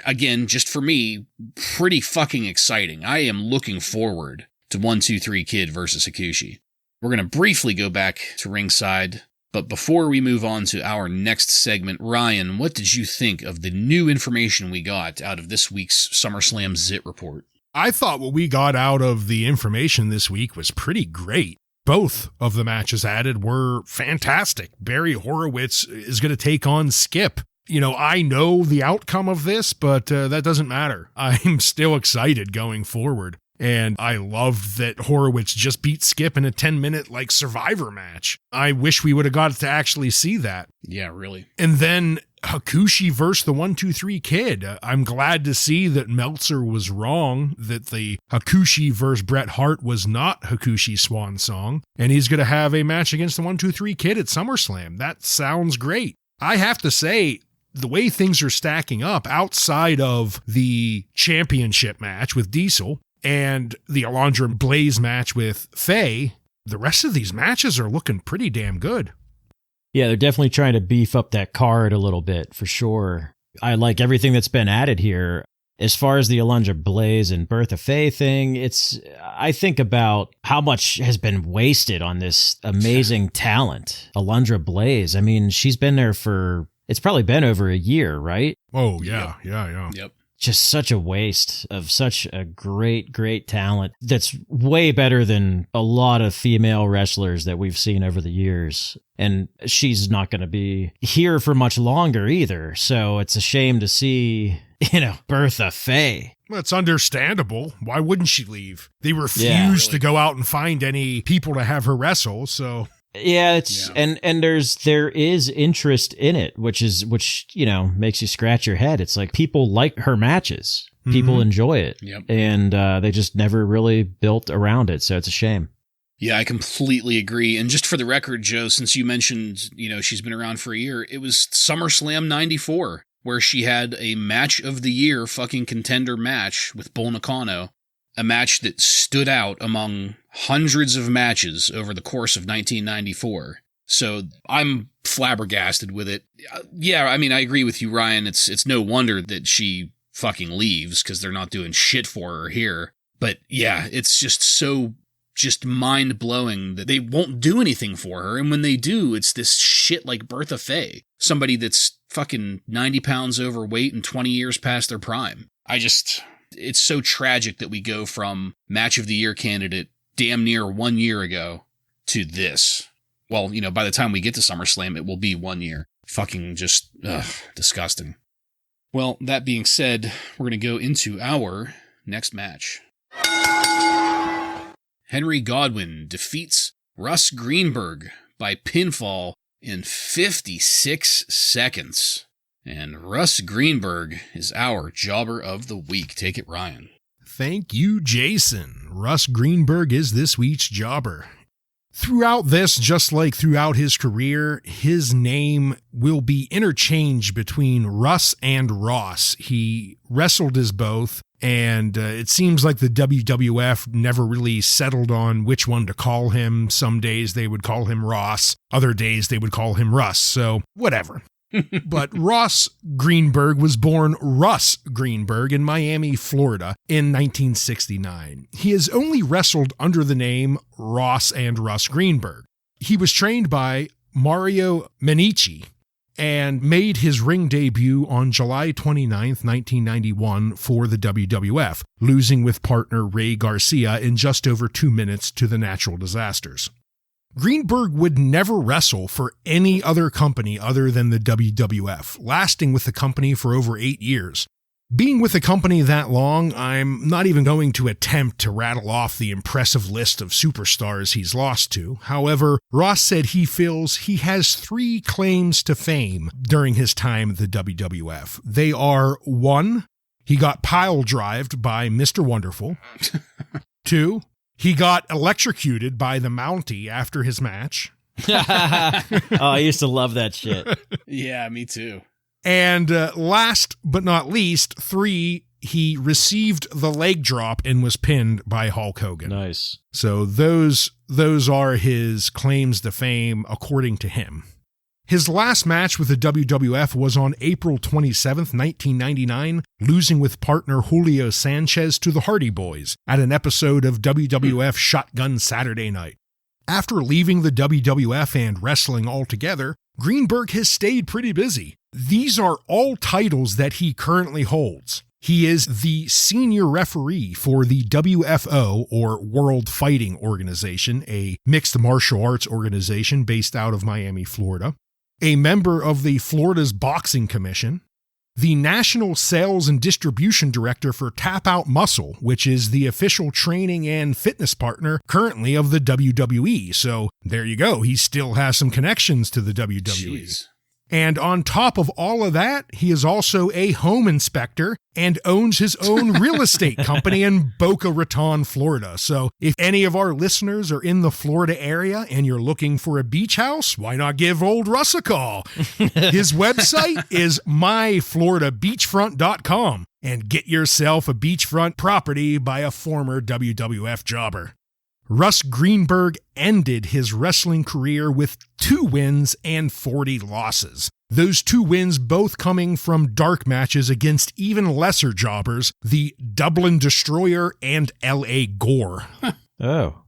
again, just for me, pretty fucking exciting. I am looking forward to 1-2-3 Kid versus Hakushi. We're going to briefly go back to ringside, but before we move on to our next segment, Ryan, what did you think of the new information we got out of this week's SummerSlam Zit report? I thought what we got out of the information this week was pretty great. Both of the matches added were fantastic. Barry Horowitz is going to take on Skip. You know, I know the outcome of this, but that doesn't matter. I'm still excited going forward. And I loved that Horowitz just beat Skip in a 10-minute, Survivor match. I wish we would have got to actually see that. Yeah, really. And then Hakushi versus the 1-2-3 Kid. I'm glad to see that Meltzer was wrong, that the Hakushi versus Bret Hart was not Hakushi's swan song, and he's going to have a match against the 1-2-3 Kid at SummerSlam. That sounds great. I have to say, the way things are stacking up outside of the championship match with Diesel and the Alundra and Blayze match with Faye, the rest of these matches are looking pretty damn good. Yeah, they're definitely trying to beef up that card a little bit, for sure. I like everything that's been added here. As far as the Alundra Blayze and Bertha Faye thing, I think about how much has been wasted on this amazing talent. Alundra Blayze, I mean, she's been there it's probably been over a year, right? Oh, yeah, yeah. Yep. Just such a waste of such a great, great talent that's way better than a lot of female wrestlers that we've seen over the years. And she's not going to be here for much longer either. So it's a shame to see, Bertha Faye. Well, it's understandable. Why wouldn't she leave? They refused to go out and find any people to have her wrestle, so... Yeah, and there is interest in it, which makes you scratch your head. It's like people like her matches. People enjoy it. Yep. And they just never really built around it, so it's a shame. Yeah, I completely agree. And just for the record, Joe, since you mentioned, she's been around for a year, it was SummerSlam 94 where she had a match of the year fucking contender match with Bull Nakano. A match that stood out among hundreds of matches over the course of 1994. So I'm flabbergasted with it. Yeah, I mean, I agree with you, Ryan. It's no wonder that she fucking leaves because they're not doing shit for her here. But yeah, it's just mind-blowing that they won't do anything for her. And when they do, it's this shit like Bertha Faye, somebody that's fucking 90 pounds overweight and 20 years past their prime. It's so tragic that we go from match of the year candidate damn near 1 year ago to this. Well, by the time we get to SummerSlam, it will be 1 year. Fucking just, disgusting. Well, that being said, we're going to go into our next match. Henry Godwin defeats Russ Greenberg by pinfall in 56 seconds. And Russ Greenberg is our jobber of the week. Take it, Ryan. Thank you, Jason. Russ Greenberg is this week's jobber. Throughout this, just like throughout his career, his name will be interchanged between Russ and Ross. He wrestled as both, and it seems like the WWF never really settled on which one to call him. Some days they would call him Ross, other days they would call him Russ, so whatever. But Ross Greenberg was born Russ Greenberg in Miami, Florida in 1969. He has only wrestled under the name Ross and Russ Greenberg. He was trained by Mario Menici and made his ring debut on July 29th, 1991 for the WWF, losing with partner Ray Garcia in just over 2 minutes to the Natural Disasters. Greenberg would never wrestle for any other company other than the WWF, lasting with the company for over 8 years. Being with the company that long, I'm not even going to attempt to rattle off the impressive list of superstars he's lost to. However, Ross said he feels he has 3 claims to fame during his time at the WWF. They are 1, he got pile-drived by Mr. Wonderful. 2, he got electrocuted by the Mountie after his match. I used to love that shit. Yeah, me too. And last but not least, 3, he received the leg drop and was pinned by Hulk Hogan. Nice. So those are his claims to fame according to him. His last match with the WWF was on April 27th, 1999, losing with partner Julio Sanchez to the Hardy Boys at an episode of WWF Shotgun Saturday Night. After leaving the WWF and wrestling altogether, Greenberg has stayed pretty busy. These are all titles that he currently holds. He is the senior referee for the WFO, or World Fighting Organization, a mixed martial arts organization based out of Miami, Florida, a member of the Florida's Boxing Commission, the National Sales and Distribution Director for Tap Out Muscle, which is the official training and fitness partner currently of the WWE. So there you go. He still has some connections to the WWE. Jeez. And on top of all of that, he is also a home inspector and owns his own real estate company in Boca Raton, Florida. So if any of our listeners are in the Florida area and you're looking for a beach house, why not give old Russ a call? His website is myfloridabeachfront.com, and get yourself a beachfront property by a former WWF jobber. Russ Greenberg ended his wrestling career with 2 wins and 40 losses. Those 2 wins both coming from dark matches against even lesser jobbers, the Dublin Destroyer and L.A. Gore. Oh,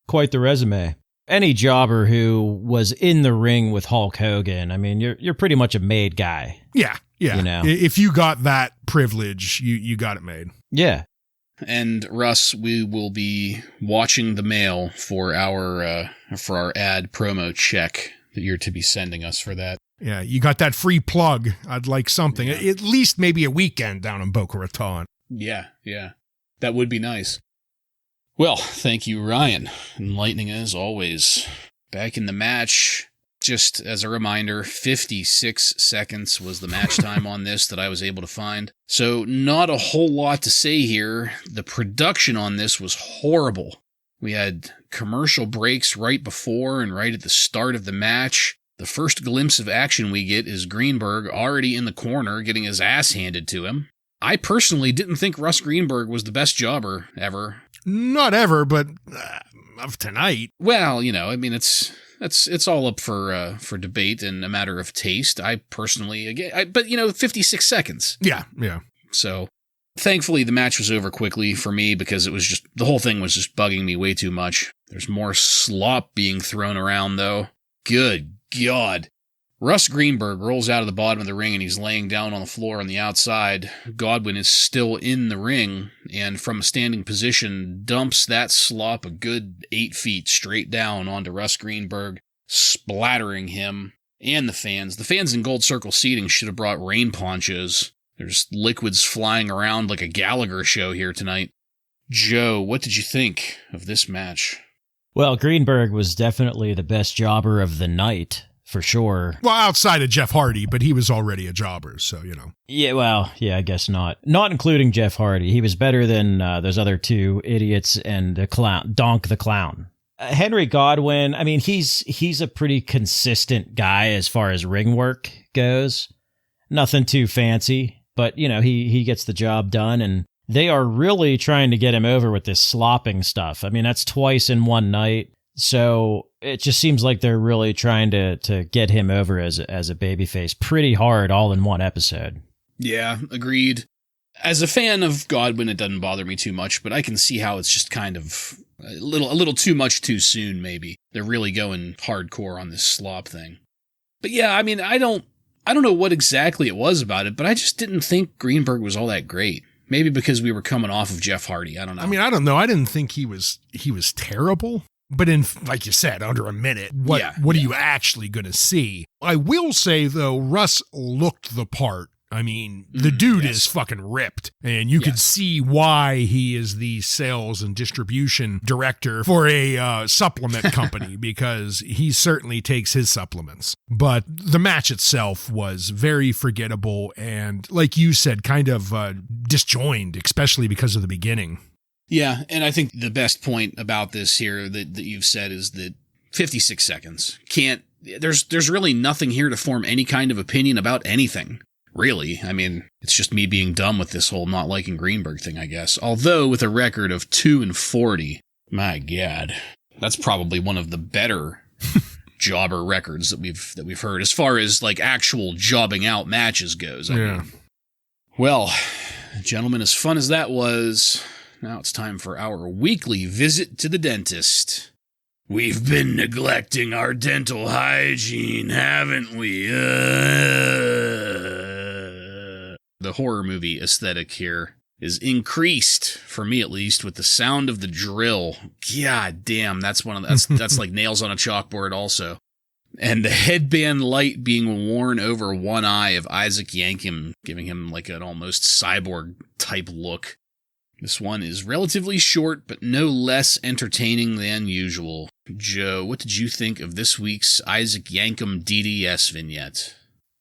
quite the resume. Any jobber who was in the ring with Hulk Hogan, I mean, you're pretty much a made guy. Yeah. You know? If you got that privilege, you got it made. Yeah. And Russ, we will be watching the mail for our ad promo check that you're to be sending us for that. Yeah, you got that free plug. I'd like something. Yeah. At least maybe a weekend down in Boca Raton. Yeah. That would be nice. Well, thank you, Ryan. Enlightening as always. Back in the match, just as a reminder, 56 seconds was the match time on this that I was able to find. So not a whole lot to say here. The production on this was horrible. We had commercial breaks right before and right at the start of the match. The first glimpse of action we get is Greenberg already in the corner getting his ass handed to him. I personally didn't think Russ Greenberg was the best jobber ever. Not ever, but of tonight. Well, I mean, it's all up for debate and a matter of taste. I personally, but 56 seconds. Yeah. So thankfully the match was over quickly for me because it was just, the whole thing was just bugging me way too much. There's more slop being thrown around though. Good God. Russ Greenberg rolls out of the bottom of the ring and he's laying down on the floor on the outside. Godwin is still in the ring and from a standing position dumps that slop a good 8 feet straight down onto Russ Greenberg, splattering him and the fans. The fans in Gold Circle seating should have brought rain ponchos. There's liquids flying around like a Gallagher show here tonight. Joe, what did you think of this match? Well, Greenberg was definitely the best jobber of the night. For sure. Well, outside of Jeff Hardy, but he was already a jobber, so, Yeah, well, yeah, I guess not. Not including Jeff Hardy. He was better than those other 2 idiots and the clown, Donk the Clown. Henry Godwin, I mean, he's a pretty consistent guy as far as ring work goes. Nothing too fancy, but, he gets the job done, and they are really trying to get him over with this slopping stuff. I mean, that's twice in one night. So it just seems like they're really trying to get him over as a babyface pretty hard all in one episode. Yeah, agreed. As a fan of Godwin, it doesn't bother me too much, but I can see how it's just kind of a little too much too soon, maybe. They're really going hardcore on this slop thing. But yeah, I mean, I don't know what exactly it was about it, but I just didn't think Greenberg was all that great. Maybe because we were coming off of Jeff Hardy. I don't know. I mean, I don't know. I didn't think he was terrible. But in, like you said, under a minute, what are you actually going to see? I will say, though, Russ looked the part. I mean, the dude is fucking ripped, and you could see why he is the sales and distribution director for a supplement company, because he certainly takes his supplements. But the match itself was very forgettable and, like you said, kind of disjointed, especially because of the beginning. Yeah, and I think the best point about this here that you've said is that 56 seconds. There's really nothing here to form any kind of opinion about anything, really. I mean, it's just me being dumb with this whole not liking Greenberg thing, I guess. Although with a record of 2-40, my God, that's probably one of the better jobber records that we've heard as far as like actual jobbing out matches goes. I mean. Well, gentlemen, as fun as that was, now it's time for our weekly visit to the dentist. We've been neglecting our dental hygiene, haven't we? The horror movie aesthetic here is increased, for me at least, with the sound of the drill. God damn, that's that's like nails on a chalkboard also. And the headband light being worn over one eye of Isaac Yankem, giving him like an almost cyborg-type look. This one is relatively short, but no less entertaining than usual. Joe, what did you think of this week's Isaac Yankem DDS vignette?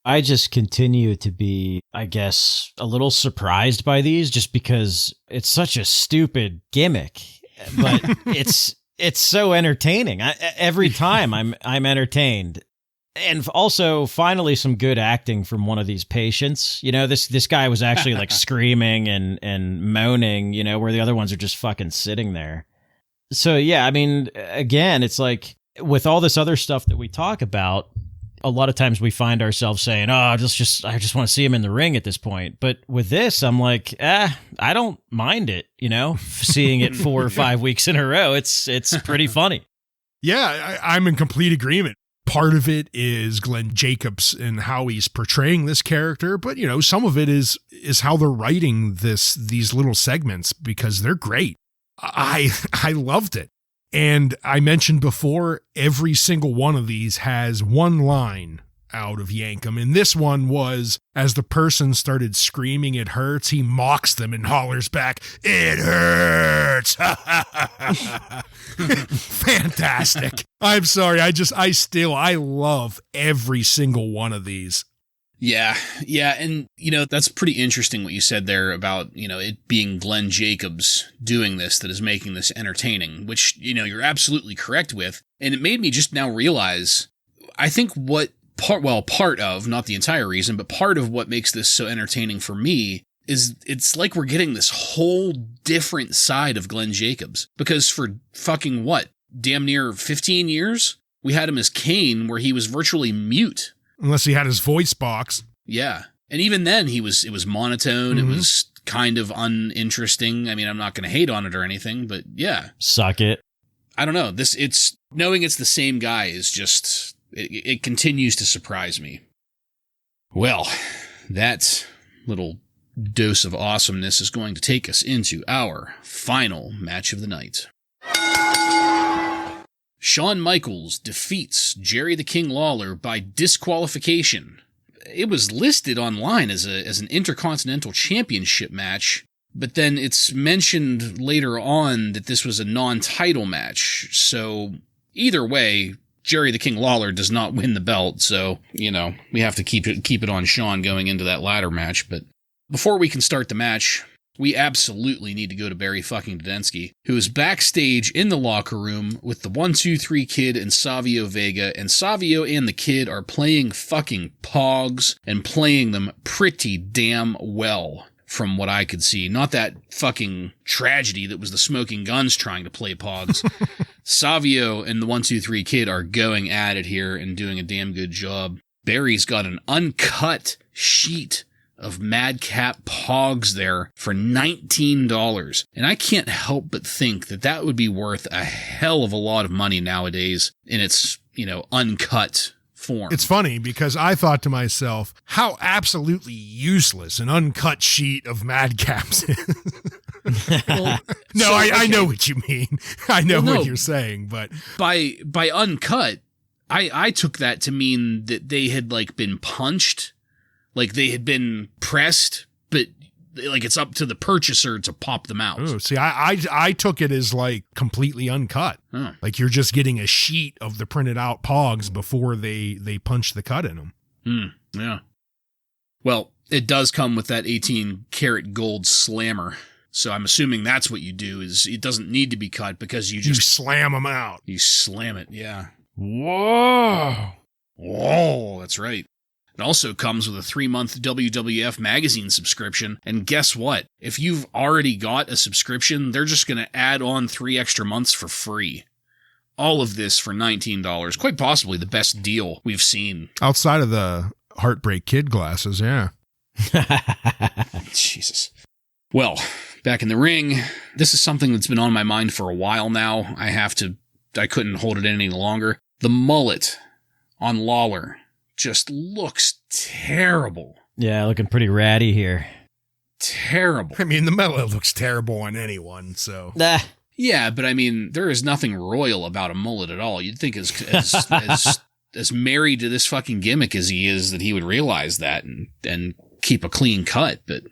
I just continue to be, I guess, a little surprised by these just because it's such a stupid gimmick, but it's so entertaining. Every time I'm entertained. And also, finally, some good acting from one of these patients. You know, this guy was actually like screaming and moaning, you know, where the other ones are just fucking sitting there. So, yeah, I mean, again, it's like with all this other stuff that we talk about, a lot of times we find ourselves saying, oh, I just want to see him in the ring at this point. But with this, I'm like, I don't mind it, you know, seeing it 4 or 5 weeks in a row. It's pretty funny. Yeah, I'm in complete agreement. Part of it is Glenn Jacobs and how he's portraying this character, but you know, some of it is how they're writing these little segments because they're great. I loved it. And I mentioned before, every single one of these has one line out of Yankem. And this one was, as the person started screaming, "It hurts," he mocks them and hollers back, "It hurts." Fantastic. I'm sorry. I love every single one of these. Yeah. And, you know, that's pretty interesting what you said there about, you know, it being Glenn Jacobs doing this that is making this entertaining, which, you know, you're absolutely correct with. And it made me just now realize, I think part of, not the entire reason, but part of what makes this so entertaining for me is it's like we're getting this whole different side of Glenn Jacobs. Because for fucking damn near 15 years, we had him as Kane, where he was virtually mute. Unless he had his voice box. Yeah. And even then, it was monotone. Mm-hmm. It was kind of uninteresting. I mean, I'm not going to hate on it or anything, but yeah. Suck it. I don't know. Knowing it's the same guy is just, it continues to surprise me. Well, that little dose of awesomeness is going to take us into our final match of the night. Shawn Michaels defeats Jerry the King Lawler by disqualification. It was listed online as an Intercontinental Championship match, but then it's mentioned later on that this was a non-title match. So either way, Jerry the King Lawler does not win the belt, so, you know, we have to keep it on Shawn going into that ladder match. But before we can start the match, we absolutely need to go to Barry fucking Dudensky, who is backstage in the locker room with the 1-2-3 Kid and Savio Vega, and Savio and the Kid are playing fucking Pogs, and playing them pretty damn well, from what I could see. Not that fucking tragedy that was the Smoking Guns trying to play Pogs. Savio and the 1-2-3 Kid are going at it here and doing a damn good job. Barry's got an uncut sheet of Madcap Pogs there for $19. And I can't help but think that would be worth a hell of a lot of money nowadays in its, you know, uncut form. It's funny because I thought to myself, how absolutely useless an uncut sheet of Madcaps is. Well, no, so, I okay. know what you mean. I know what you're saying, but by uncut, I took that to mean that they had like been punched. Like they had been pressed, but like it's up to the purchaser to pop them out. Oh, see, I took it as like completely uncut. Oh. Like you're just getting a sheet of the printed out Pogs before they punch the cut in them. Yeah. Well, it does come with that 18 karat gold slammer. So I'm assuming that's what you do, is it doesn't need to be cut because you slam them out. You slam it, yeah. Whoa, that's right. It also comes with a 3-month WWF magazine subscription, and guess what? If you've already got a subscription, they're just going to add on 3 extra months for free. all of this for $19, quite possibly the best deal we've seen. Outside of the Heartbreak Kid glasses, yeah. Jesus. Well, back in the ring, this is something that's been on my mind for a while now. I couldn't hold it any longer. The mullet on Lawler just looks terrible. Yeah, looking pretty ratty here. Terrible. I mean, the mullet looks terrible on anyone, so. Nah. Yeah, but I mean, there is nothing royal about a mullet at all. You'd think as married to this fucking gimmick as he is, that he would realize that and keep a clean cut. But,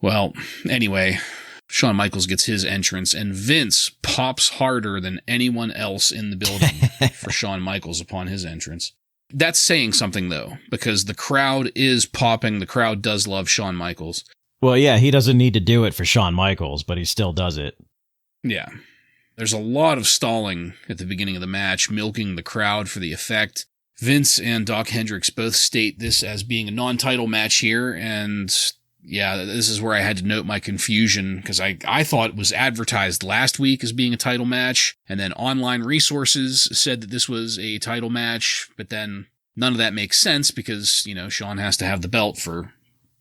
well, anyway, Shawn Michaels gets his entrance, and Vince pops harder than anyone else in the building for Shawn Michaels upon his entrance. That's saying something, though, because the crowd is popping. The crowd does love Shawn Michaels. Well, yeah, he doesn't need to do it for Shawn Michaels, but he still does it. Yeah. There's a lot of stalling at the beginning of the match, milking the crowd for the effect. Vince and Doc Hendricks both state this as being a non-title match here, and yeah, this is where I had to note my confusion, because I thought it was advertised last week as being a title match, and then online resources said that this was a title match, but then none of that makes sense because, you know, Shawn has to have the belt for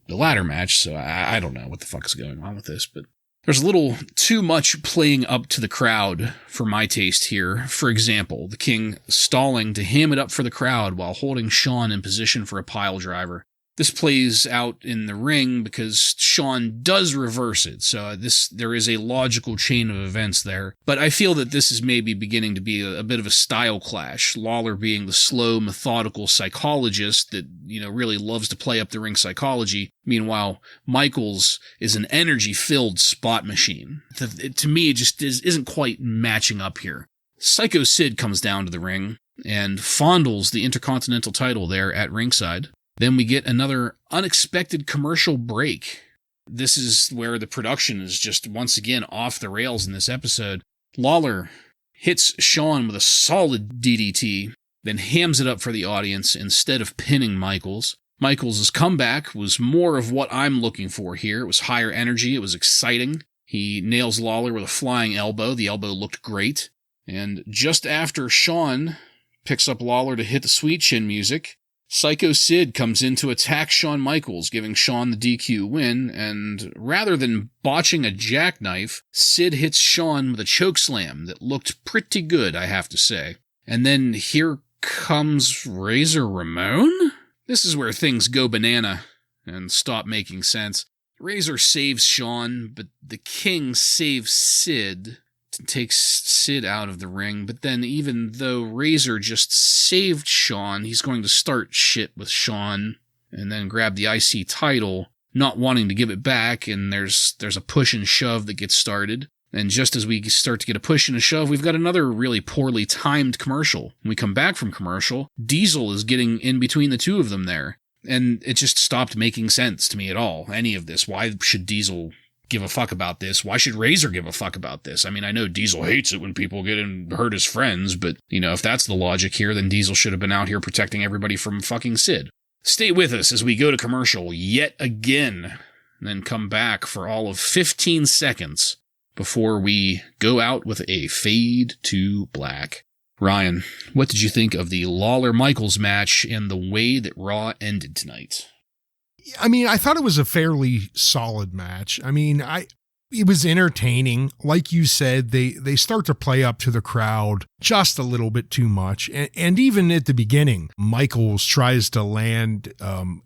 the ladder match, so I don't know what the fuck is going on with this, but there's a little too much playing up to the crowd for my taste here. For example, the King stalling to ham it up for the crowd while holding Shawn in position for a pile driver. This plays out in the ring because Shawn does reverse it, so there is a logical chain of events there. But I feel that this is maybe beginning to be a bit of a style clash, Lawler being the slow, methodical psychologist that, you know, really loves to play up the ring psychology. Meanwhile, Michaels is an energy-filled spot machine. To me, it just isn't quite matching up here. Psycho Sid comes down to the ring and fondles the Intercontinental title there at ringside. Then we get another unexpected commercial break. This is where the production is just once again off the rails in this episode. Lawler hits Shawn with a solid DDT, then hams it up for the audience instead of pinning Michaels. Michaels' comeback was more of what I'm looking for here. It was higher energy. It was exciting. He nails Lawler with a flying elbow. The elbow looked great. And just after Shawn picks up Lawler to hit the sweet chin music, Psycho Sid comes in to attack Shawn Michaels, giving Shawn the DQ win, and rather than botching a jackknife, Sid hits Shawn with a chokeslam that looked pretty good, I have to say. And then here comes Razor Ramon? This is where things go banana and stop making sense. Razor saves Shawn, but the King saves Sid, takes Sid out of the ring, but then even though Razor just saved Shawn, he's going to start shit with Shawn and then grab the IC title, not wanting to give it back, and there's a push and shove that gets started. And just as we start to get a push and a shove, we've got another really poorly timed commercial. When we come back from commercial, Diesel is getting in between the two of them there, and it just stopped making sense to me at all, any of this. Why should Diesel give a fuck about this? Why should Razor give a fuck about this? I mean, I know Diesel hates it when people get and hurt his friends, but, you know, if that's the logic here, then Diesel should have been out here protecting everybody from fucking Sid. Stay with us as we go to commercial yet again, and then come back for all of 15 seconds before we go out with a fade to black. Ryan, what did you think of the Lawler-Michaels match and the way that Raw ended tonight? I mean, I thought it was a fairly solid match. I mean, it was entertaining. Like you said, they start to play up to the crowd just a little bit too much. And even at the beginning, Michaels tries to land,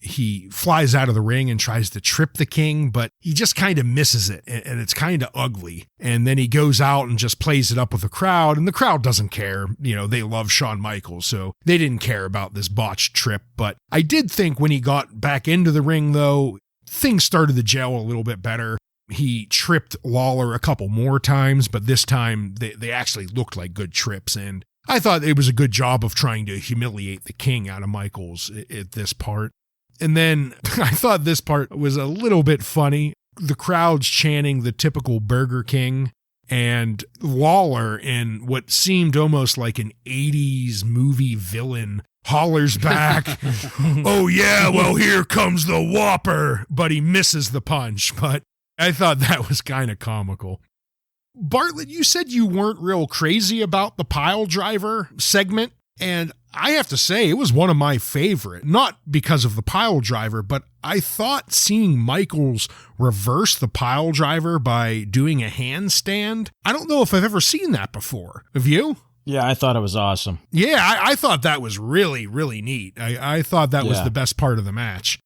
he flies out of the ring and tries to trip the King, but he just kind of misses it, and it's kind of ugly. And then he goes out and just plays it up with the crowd, and the crowd doesn't care. You know, they love Shawn Michaels, so they didn't care about this botched trip. But I did think when he got back into the ring, though, things started to gel a little bit better. He tripped Lawler a couple more times, but this time they actually looked like good trips, and I thought it was a good job of trying to humiliate the King out of Michaels at this part. And then I thought this part was a little bit funny. The crowd's chanting the typical Burger King, and Lawler, in what seemed almost like an 80s movie villain, hollers back, "Oh yeah, well here comes the Whopper," but he misses the punch. But I thought that was kind of comical. Bartlett, you said you weren't real crazy about the pile driver segment, and I have to say it was one of my favorite, not because of the pile driver, but I thought seeing Michaels reverse the pile driver by doing a handstand, I don't know if I've ever seen that before. Have you? Yeah, I thought it was awesome. Yeah, I thought that was really, really neat. I thought that was the best part of the match.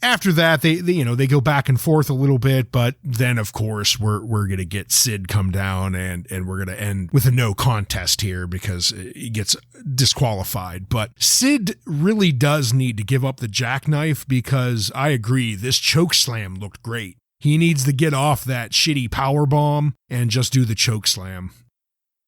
After that, they go back and forth a little bit, but then of course we're going to get Sid come down and we're going to end with a no contest here because he gets disqualified. But Sid really does need to give up the jackknife because I agree, this choke slam looked great. He needs to get off that shitty power bomb and just do the choke slam.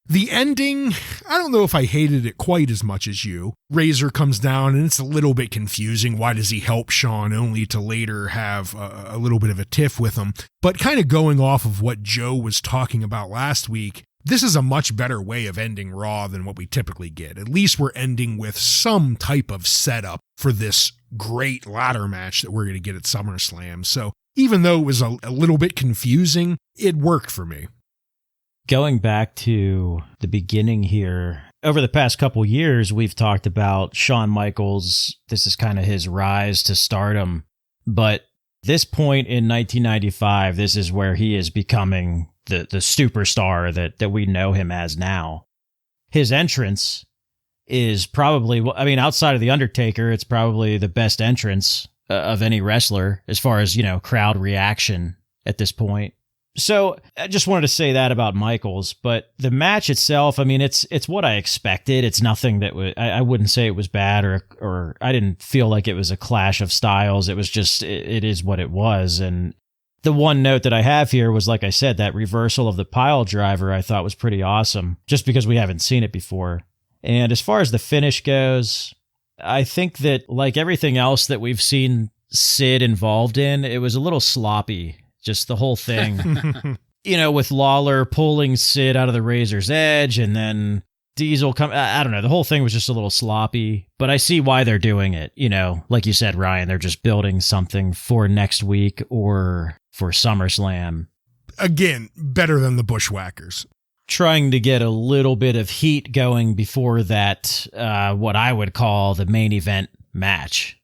The ending, I don't know if I hated it quite as much as you. Razor comes down and it's a little bit confusing. Why does he help Sean only to later have a little bit of a tiff with him? But kind of going off of what Joe was talking about last week, this is a much better way of ending Raw than what we typically get. At least we're ending with some type of setup for this great ladder match that we're going to get at SummerSlam. So even though it was a little bit confusing, it worked for me. Going back to the beginning here, over the past couple years, we've talked about Shawn Michaels. This is kind of his rise to stardom. But this point in 1995, this is where he is becoming the superstar that we know him as now. His entrance is probably, I mean, outside of The Undertaker, it's probably the best entrance of any wrestler as far as, crowd reaction at this point. So I just wanted to say that about Michaels, but the match itself, I mean, it's what I expected. It's nothing that I wouldn't say it was bad or I didn't feel like it was a clash of styles. It was just, it is what it was. And the one note that I have here was, like I said, that reversal of the pile driver I thought was pretty awesome just because we haven't seen it before. And as far as the finish goes, I think that like everything else that we've seen Sid involved in, it was a little sloppy. Just the whole thing, with Lawler pulling Sid out of the razor's edge and then Diesel come. I don't know. The whole thing was just a little sloppy, but I see why they're doing it. Like you said, Ryan, they're just building something for next week or for SummerSlam. Again, better than the Bushwhackers. Trying to get a little bit of heat going before that, what I would call the main event match.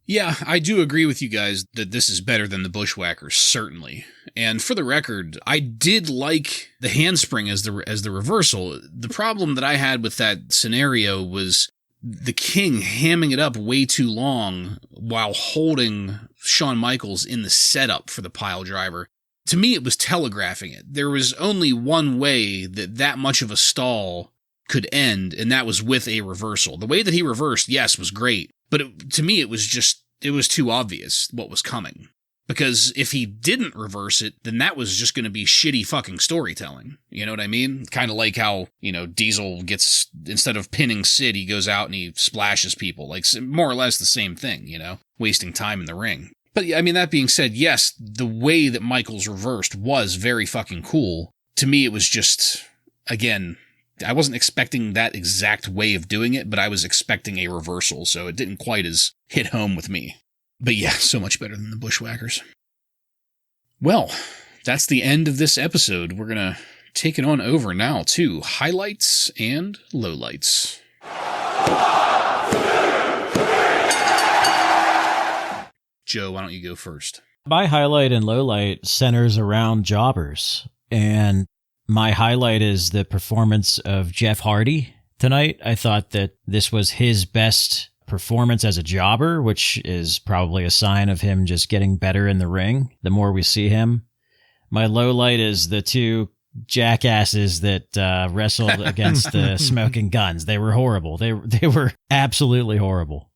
Yeah, I do agree with you guys that this is better than the Bushwhackers, certainly. And for the record, I did like the handspring as the reversal. The problem that I had with that scenario was the King hamming it up way too long while holding Shawn Michaels in the setup for the pile driver. To me, it was telegraphing it. There was only one way that much of a stall could end, and that was with a reversal. The way that he reversed, yes, was great. But to me, it was too obvious what was coming. Because if he didn't reverse it, then that was just going to be shitty fucking storytelling. You know what I mean? Kind of like how, Diesel gets, instead of pinning Sid, he goes out and he splashes people. Like, more or less the same thing, wasting time in the ring. But, I mean, that being said, yes, the way that Michaels reversed was very fucking cool. To me, it was just, again, I wasn't expecting that exact way of doing it, but I was expecting a reversal, so it didn't quite as hit home with me. But yeah, so much better than the Bushwhackers. Well, that's the end of this episode. We're going to take it on over now to highlights and lowlights. Joe, why don't you go first? My highlight and lowlight centers around jobbers, and my highlight is the performance of Jeff Hardy tonight. I thought that this was his best performance as a jobber, which is probably a sign of him just getting better in the ring the more we see him. My lowlight is the two jackasses that wrestled against the Smoking Guns. They were horrible. They were absolutely horrible.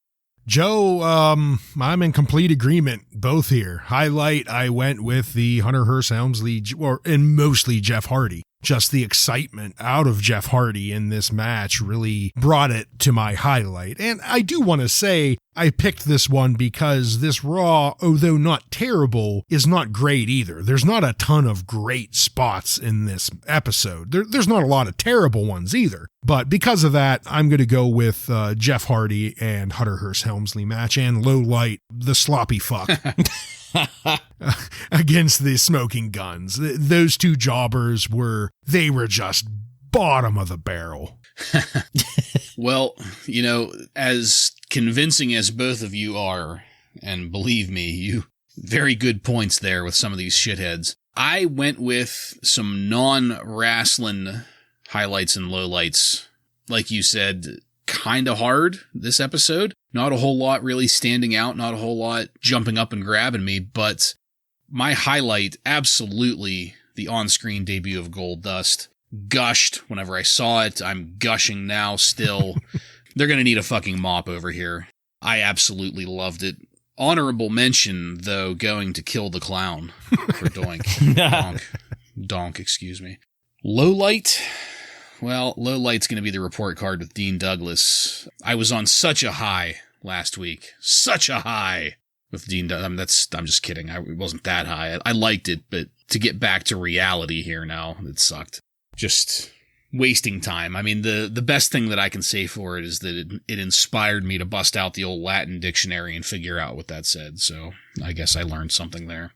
Joe, I'm in complete agreement both here. Highlight, I went with the Hunter Hearst Helmsley, and mostly Jeff Hardy. Just the excitement out of Jeff Hardy in this match really brought it to my highlight. And I do want to say I picked this one because this Raw, although not terrible, is not great either. There's not a ton of great spots in this episode. There's not a lot of terrible ones either. But because of that, I'm going to go with Jeff Hardy and Hunter Hearst Helmsley match, and low light, the sloppy fuck. against the Smoking Guns. Those two jobbers were just bottom of the barrel. Well, as convincing as both of you are, and believe me, you very good points there with some of these shitheads, I went with some non-wrestling highlights and lowlights. Like you said, kind of hard this episode. Not a whole lot really standing out, not a whole lot jumping up and grabbing me, but my highlight, absolutely the on-screen debut of Goldust. Gushed whenever I saw it. I'm gushing now still. They're going to need a fucking mop over here. I absolutely loved it. Honorable mention, though, going to Kill the Clown for Doink. Donk, excuse me. Lowlight? Well, lowlight's going to be the report card with Dean Douglas. I was on such a high last week. Such a high with Dean Douglas. I'm just kidding. It wasn't that high. I liked it, but to get back to reality here now, it sucked. Just wasting time. I mean, the best thing that I can say for it is that it inspired me to bust out the old Latin dictionary and figure out what that said. So I guess I learned something there.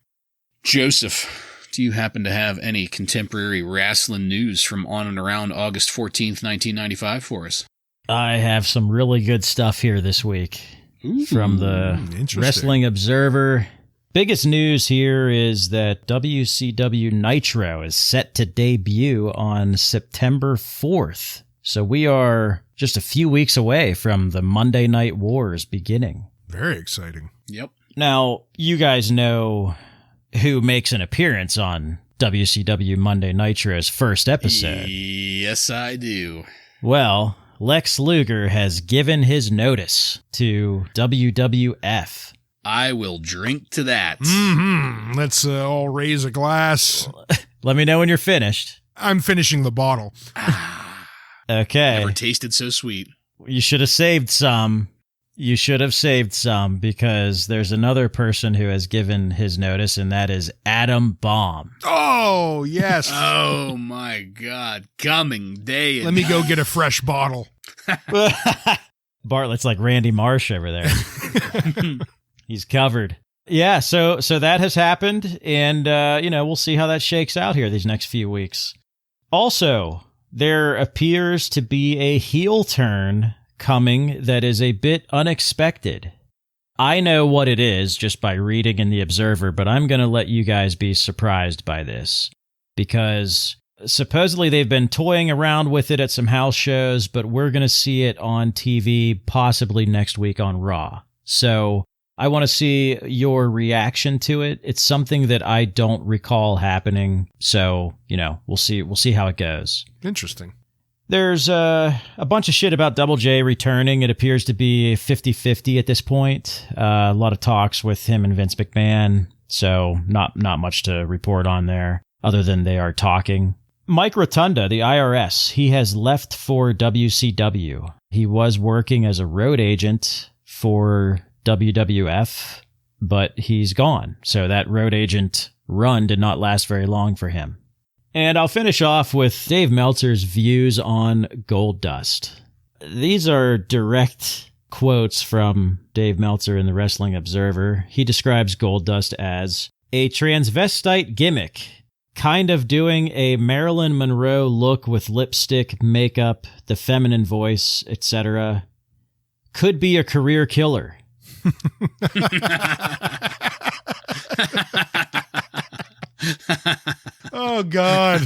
Joseph, do you happen to have any contemporary wrestling news from on and around August 14th, 1995 for us? I have some really good stuff here this week. Ooh, from the Wrestling Observer. Biggest news here is that WCW Nitro is set to debut on September 4th. So we are just a few weeks away from the Monday Night Wars beginning. Very exciting. Yep. Now, you guys know who makes an appearance on WCW Monday Nitro's first episode. Yes, I do. Well, Lex Luger has given his notice to WWF. I will drink to that. Mm-hmm. Let's all raise a glass. Let me know when you're finished. I'm finishing the bottle. Okay. Never tasted so sweet. You should have saved some. You should have saved some because there's another person who has given his notice, and that is Adam Bomb. Oh, yes. Oh, my God. Coming day. Let me go get a fresh bottle. Bartlett's like Randy Marsh over there. He's covered. Yeah, so that has happened, and, we'll see how that shakes out here these next few weeks. Also, there appears to be a heel turn coming that is a bit unexpected. I know what it is just by reading in the Observer, but I'm going to let you guys be surprised by this, because supposedly they've been toying around with it at some house shows, but we're going to see it on TV possibly next week on Raw. So I want to see your reaction to it. It's something that I don't recall happening. So, we'll see how it goes. Interesting. There's a bunch of shit about Double J returning. It appears to be 50-50 at this point. A lot of talks with him and Vince McMahon. So not much to report on there other than they are talking. Mike Rotunda, the IRS, he has left for WCW. He was working as a road agent for WWF, but he's gone. So that road agent run did not last very long for him. And I'll finish off with Dave Meltzer's views on Goldust. These are direct quotes from Dave Meltzer in the Wrestling Observer. He describes Goldust as a transvestite gimmick, kind of doing a Marilyn Monroe look with lipstick, makeup, the feminine voice, etc. Could be a career killer. Oh, God.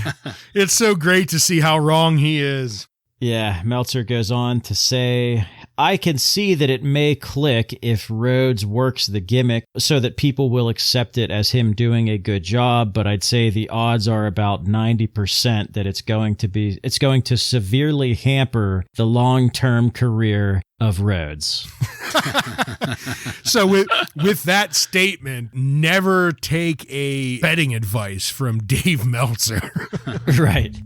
It's so great to see how wrong he is. Yeah, Meltzer goes on to say, I can see that it may click if Rhodes works the gimmick so that people will accept it as him doing a good job, but I'd say the odds are about 90% that it's going to severely hamper the long-term career of Rhodes. So with that statement, never take a betting advice from Dave Meltzer. Right.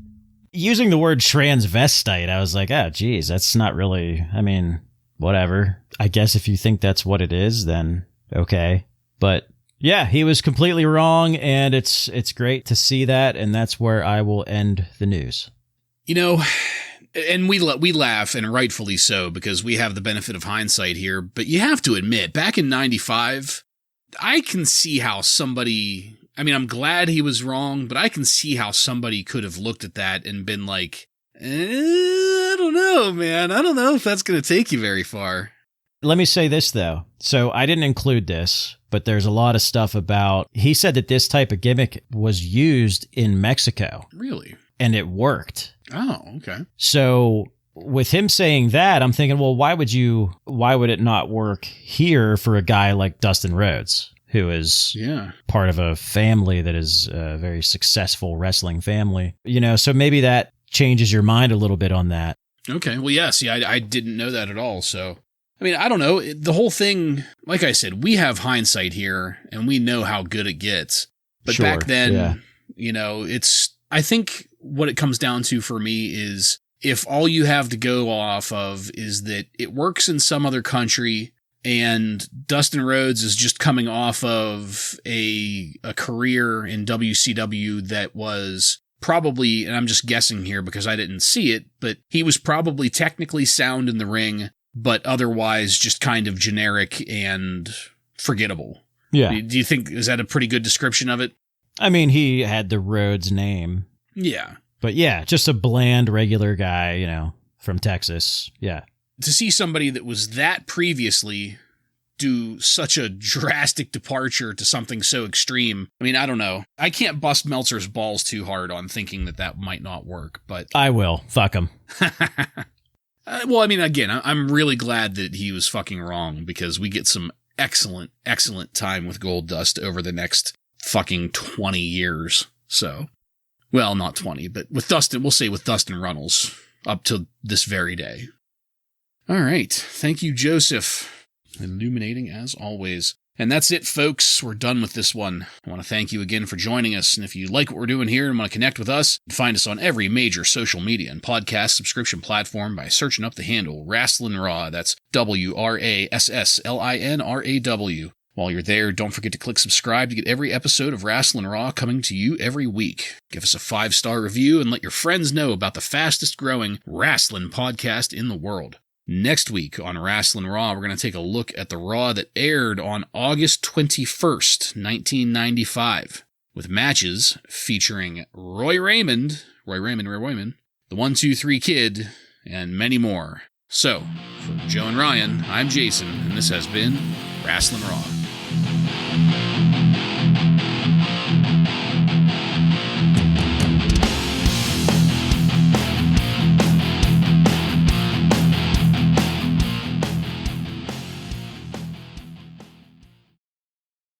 Using the word transvestite, I was like, oh, geez, that's not really, whatever. I guess if you think that's what it is, then okay. But yeah, he was completely wrong, and it's great to see that, and that's where I will end the news. And we laugh, and rightfully so, because we have the benefit of hindsight here, but you have to admit, back in 95, I can see how somebody, I mean, I'm glad he was wrong, but I can see how somebody could have looked at that and been like, I don't know, man. I don't know if that's going to take you very far. Let me say this, though. So I didn't include this, but there's a lot of stuff about, he said that this type of gimmick was used in Mexico. Really? And it worked. Oh, okay. So with him saying that, I'm thinking, well, why would it not work here for a guy like Dustin Rhodes, who is part of a family that is a very successful wrestling family? You know, so maybe that changes your mind a little bit on that. Okay. Well, yeah, see, I didn't know that at all. So, I mean, I don't know. The whole thing, like I said, we have hindsight here and we know how good it gets. But Sure, back then, yeah. you know, I think what it comes down to for me is if all you have to go off of is that it works in some other country and Dustin Rhodes is just coming off of a career in WCW that was probably, and I'm just guessing here because I didn't see it, but he was probably technically sound in the ring, but otherwise just kind of generic and forgettable. Yeah. Do you think, is that a pretty good description of it? I mean, he had the Rhodes name. Yeah. But yeah, just a bland, regular guy, you know, from Texas. Yeah. To see somebody that was that previously do such a drastic departure to something so extreme. I mean, I don't know. I can't bust Meltzer's balls too hard on thinking that might not work, but I will. Fuck him. Well, I mean, again, I'm really glad that he was fucking wrong because we get some excellent, excellent time with Goldust over the next fucking 20 years. So, well, not 20, but with Dustin, we'll say with Dustin Runnels up to this very day. All right. Thank you, Joseph. Illuminating as always. And that's it, folks. We're done with this one. I want to thank you again for joining us. And if you like what we're doing here and want to connect with us, find us on every major social media and podcast subscription platform by searching up the handle Wrasslin Raw. That's WRASSLINRAW. While you're there, don't forget to click subscribe to get every episode of Wrasslin Raw coming to you every week. Give us a 5-star review and let your friends know about the fastest growing wrestling podcast in the world. Next week on Wrasslin Raw, we're going to take a look at the Raw that aired on August 21st, 1995, with matches featuring Roy Raymond, the 1-2-3 Kid, and many more. So, for Joe and Ryan, I'm Jason, and this has been Wrasslin Raw.